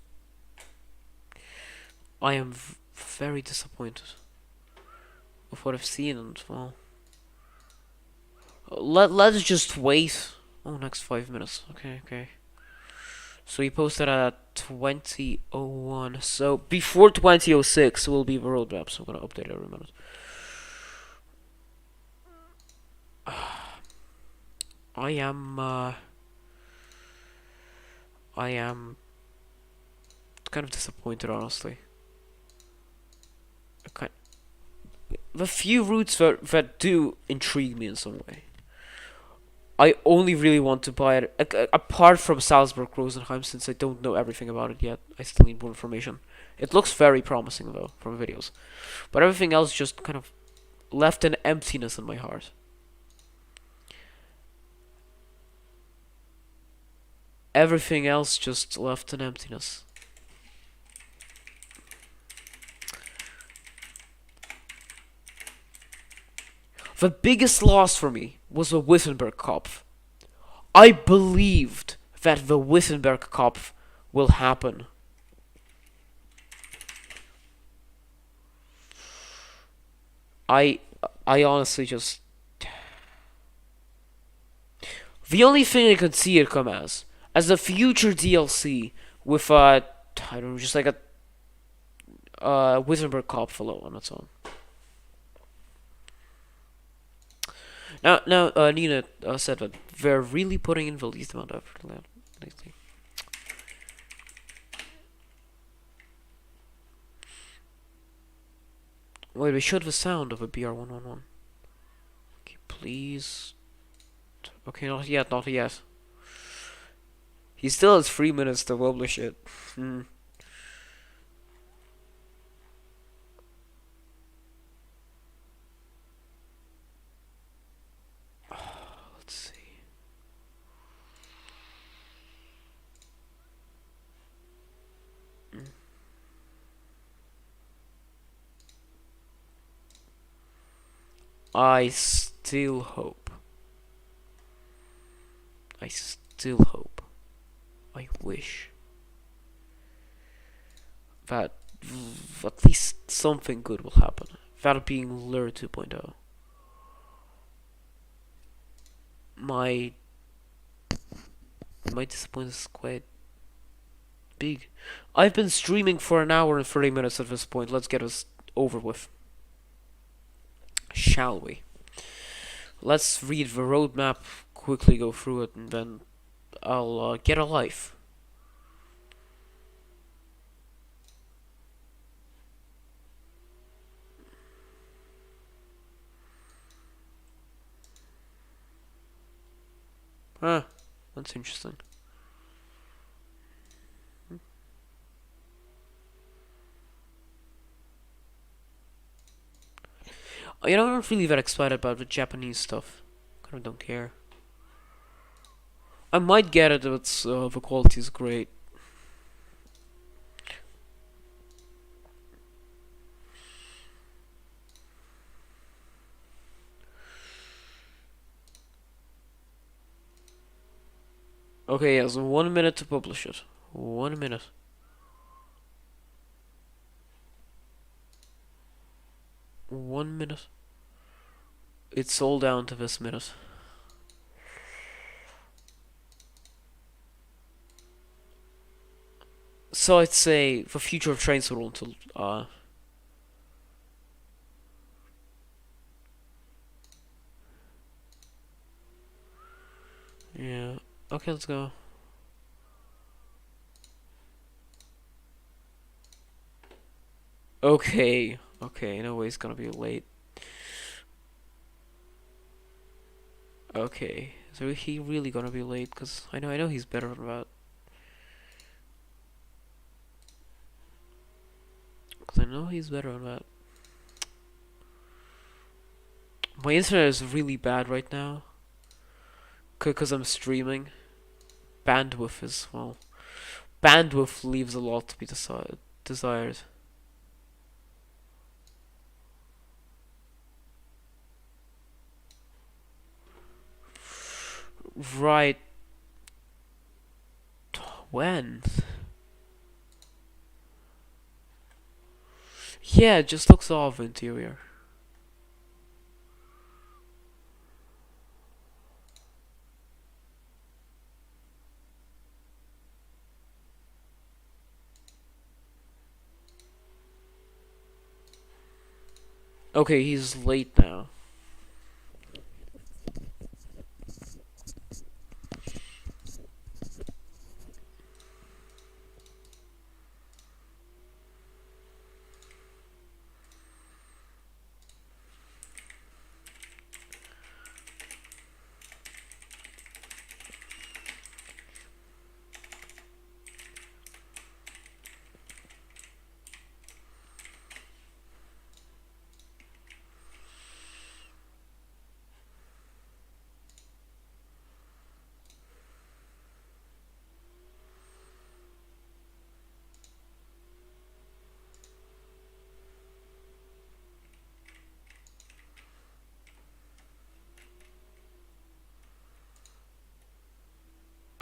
I am very disappointed with what I've seen, and well, let's just wait. Oh, next 5 minutes. Okay. So he posted at 20:01. So before 20:06 will be the roadmap. So I'm gonna update every minute. I am kind of disappointed, honestly. The few routes that do intrigue me in some way. I only really want to buy it, apart from Salzburg Rosenheim, since I don't know everything about it yet. I still need more information. It looks very promising, though, from videos. But everything else just kind of left an emptiness in my heart. Everything else just left an emptiness. The biggest loss for me was the Wittenberg Kopf. I believed that the Wittenberg Kopf will happen. I honestly just... The only thing I could see it come as a future DLC with I don't know, just like a Wittenberg Kopf alone on its own. Now, Nina said that they're really putting in the least amount of effort lately. Wait, we should have the sound of a BR111. Okay, please. Okay, not yet. He still has 3 minutes to publish it. Let's see. I still hope. I wish that at least something good will happen. Without being Lure 2.0. My disappointment is quite big. I've been streaming for an hour and 30 minutes at this point. Let's get us over with. Shall we? Let's read the roadmap, quickly go through it, and then I'll get a life. Ah, that's interesting. I'm not really that excited about the Japanese stuff. Kind of don't care. I might get it if the quality is great. Okay, yes, 1 minute to publish it. 1 minute. One minute. It's all down to this minute. So I'd say the future of trains will until yeah. Okay, let's go. Okay. Okay, no way he's gonna be late. Okay. So he really gonna be late? Cause I know he's better than that. Cause I know he's better than that. My internet is really bad right now. Cause I'm streaming. Bandwidth is, well, bandwidth leaves a lot to be desired. Right. When? Yeah, it just looks off interior. Okay, he's late now.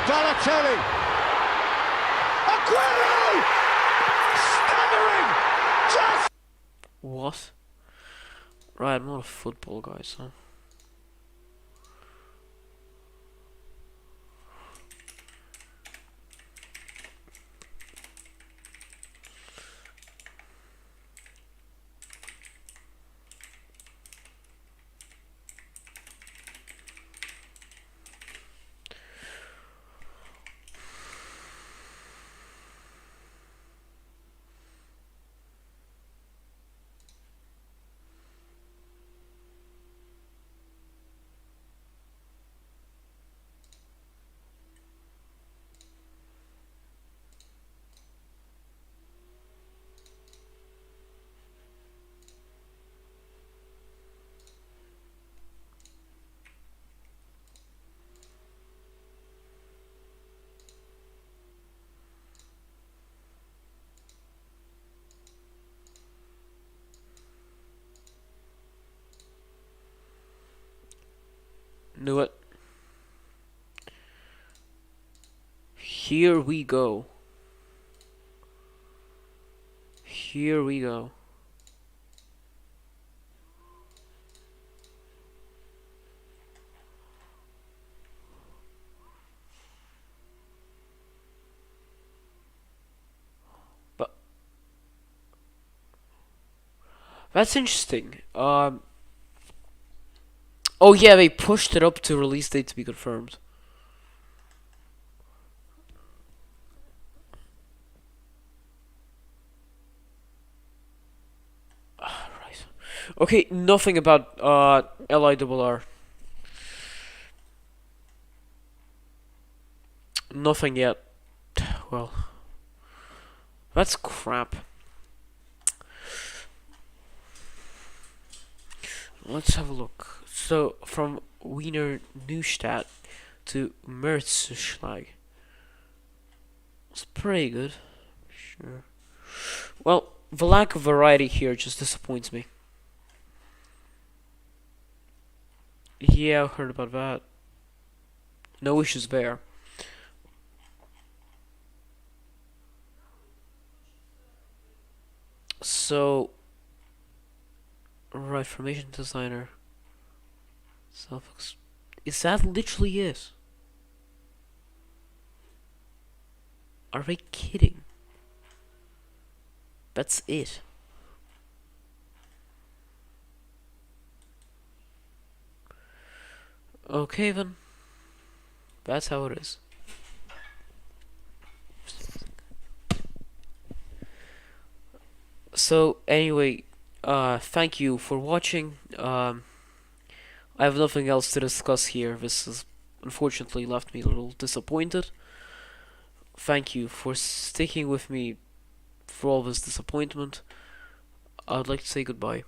Balotelli. Aguero! Staggering! Just... What? Right, I'm not a football guy, so... Knew it. Here we go. here we go. But that's interesting. Oh yeah, they pushed it up to release date to be confirmed. Right. Okay, nothing about LIRR. Nothing yet. Well, that's crap. Let's have a look. So, from Wiener Neustadt to Merzschlag. It's pretty good. Sure. Well, the lack of variety here just disappoints me. Yeah, I heard about that. No issues there. So, right, formation designer. Is that literally it? Are they kidding? That's it. Okay then. That's how it is. So anyway, thank you for watching. I have nothing else to discuss here. This has unfortunately left me a little disappointed. Thank you for sticking with me for all this disappointment. I'd like to say goodbye.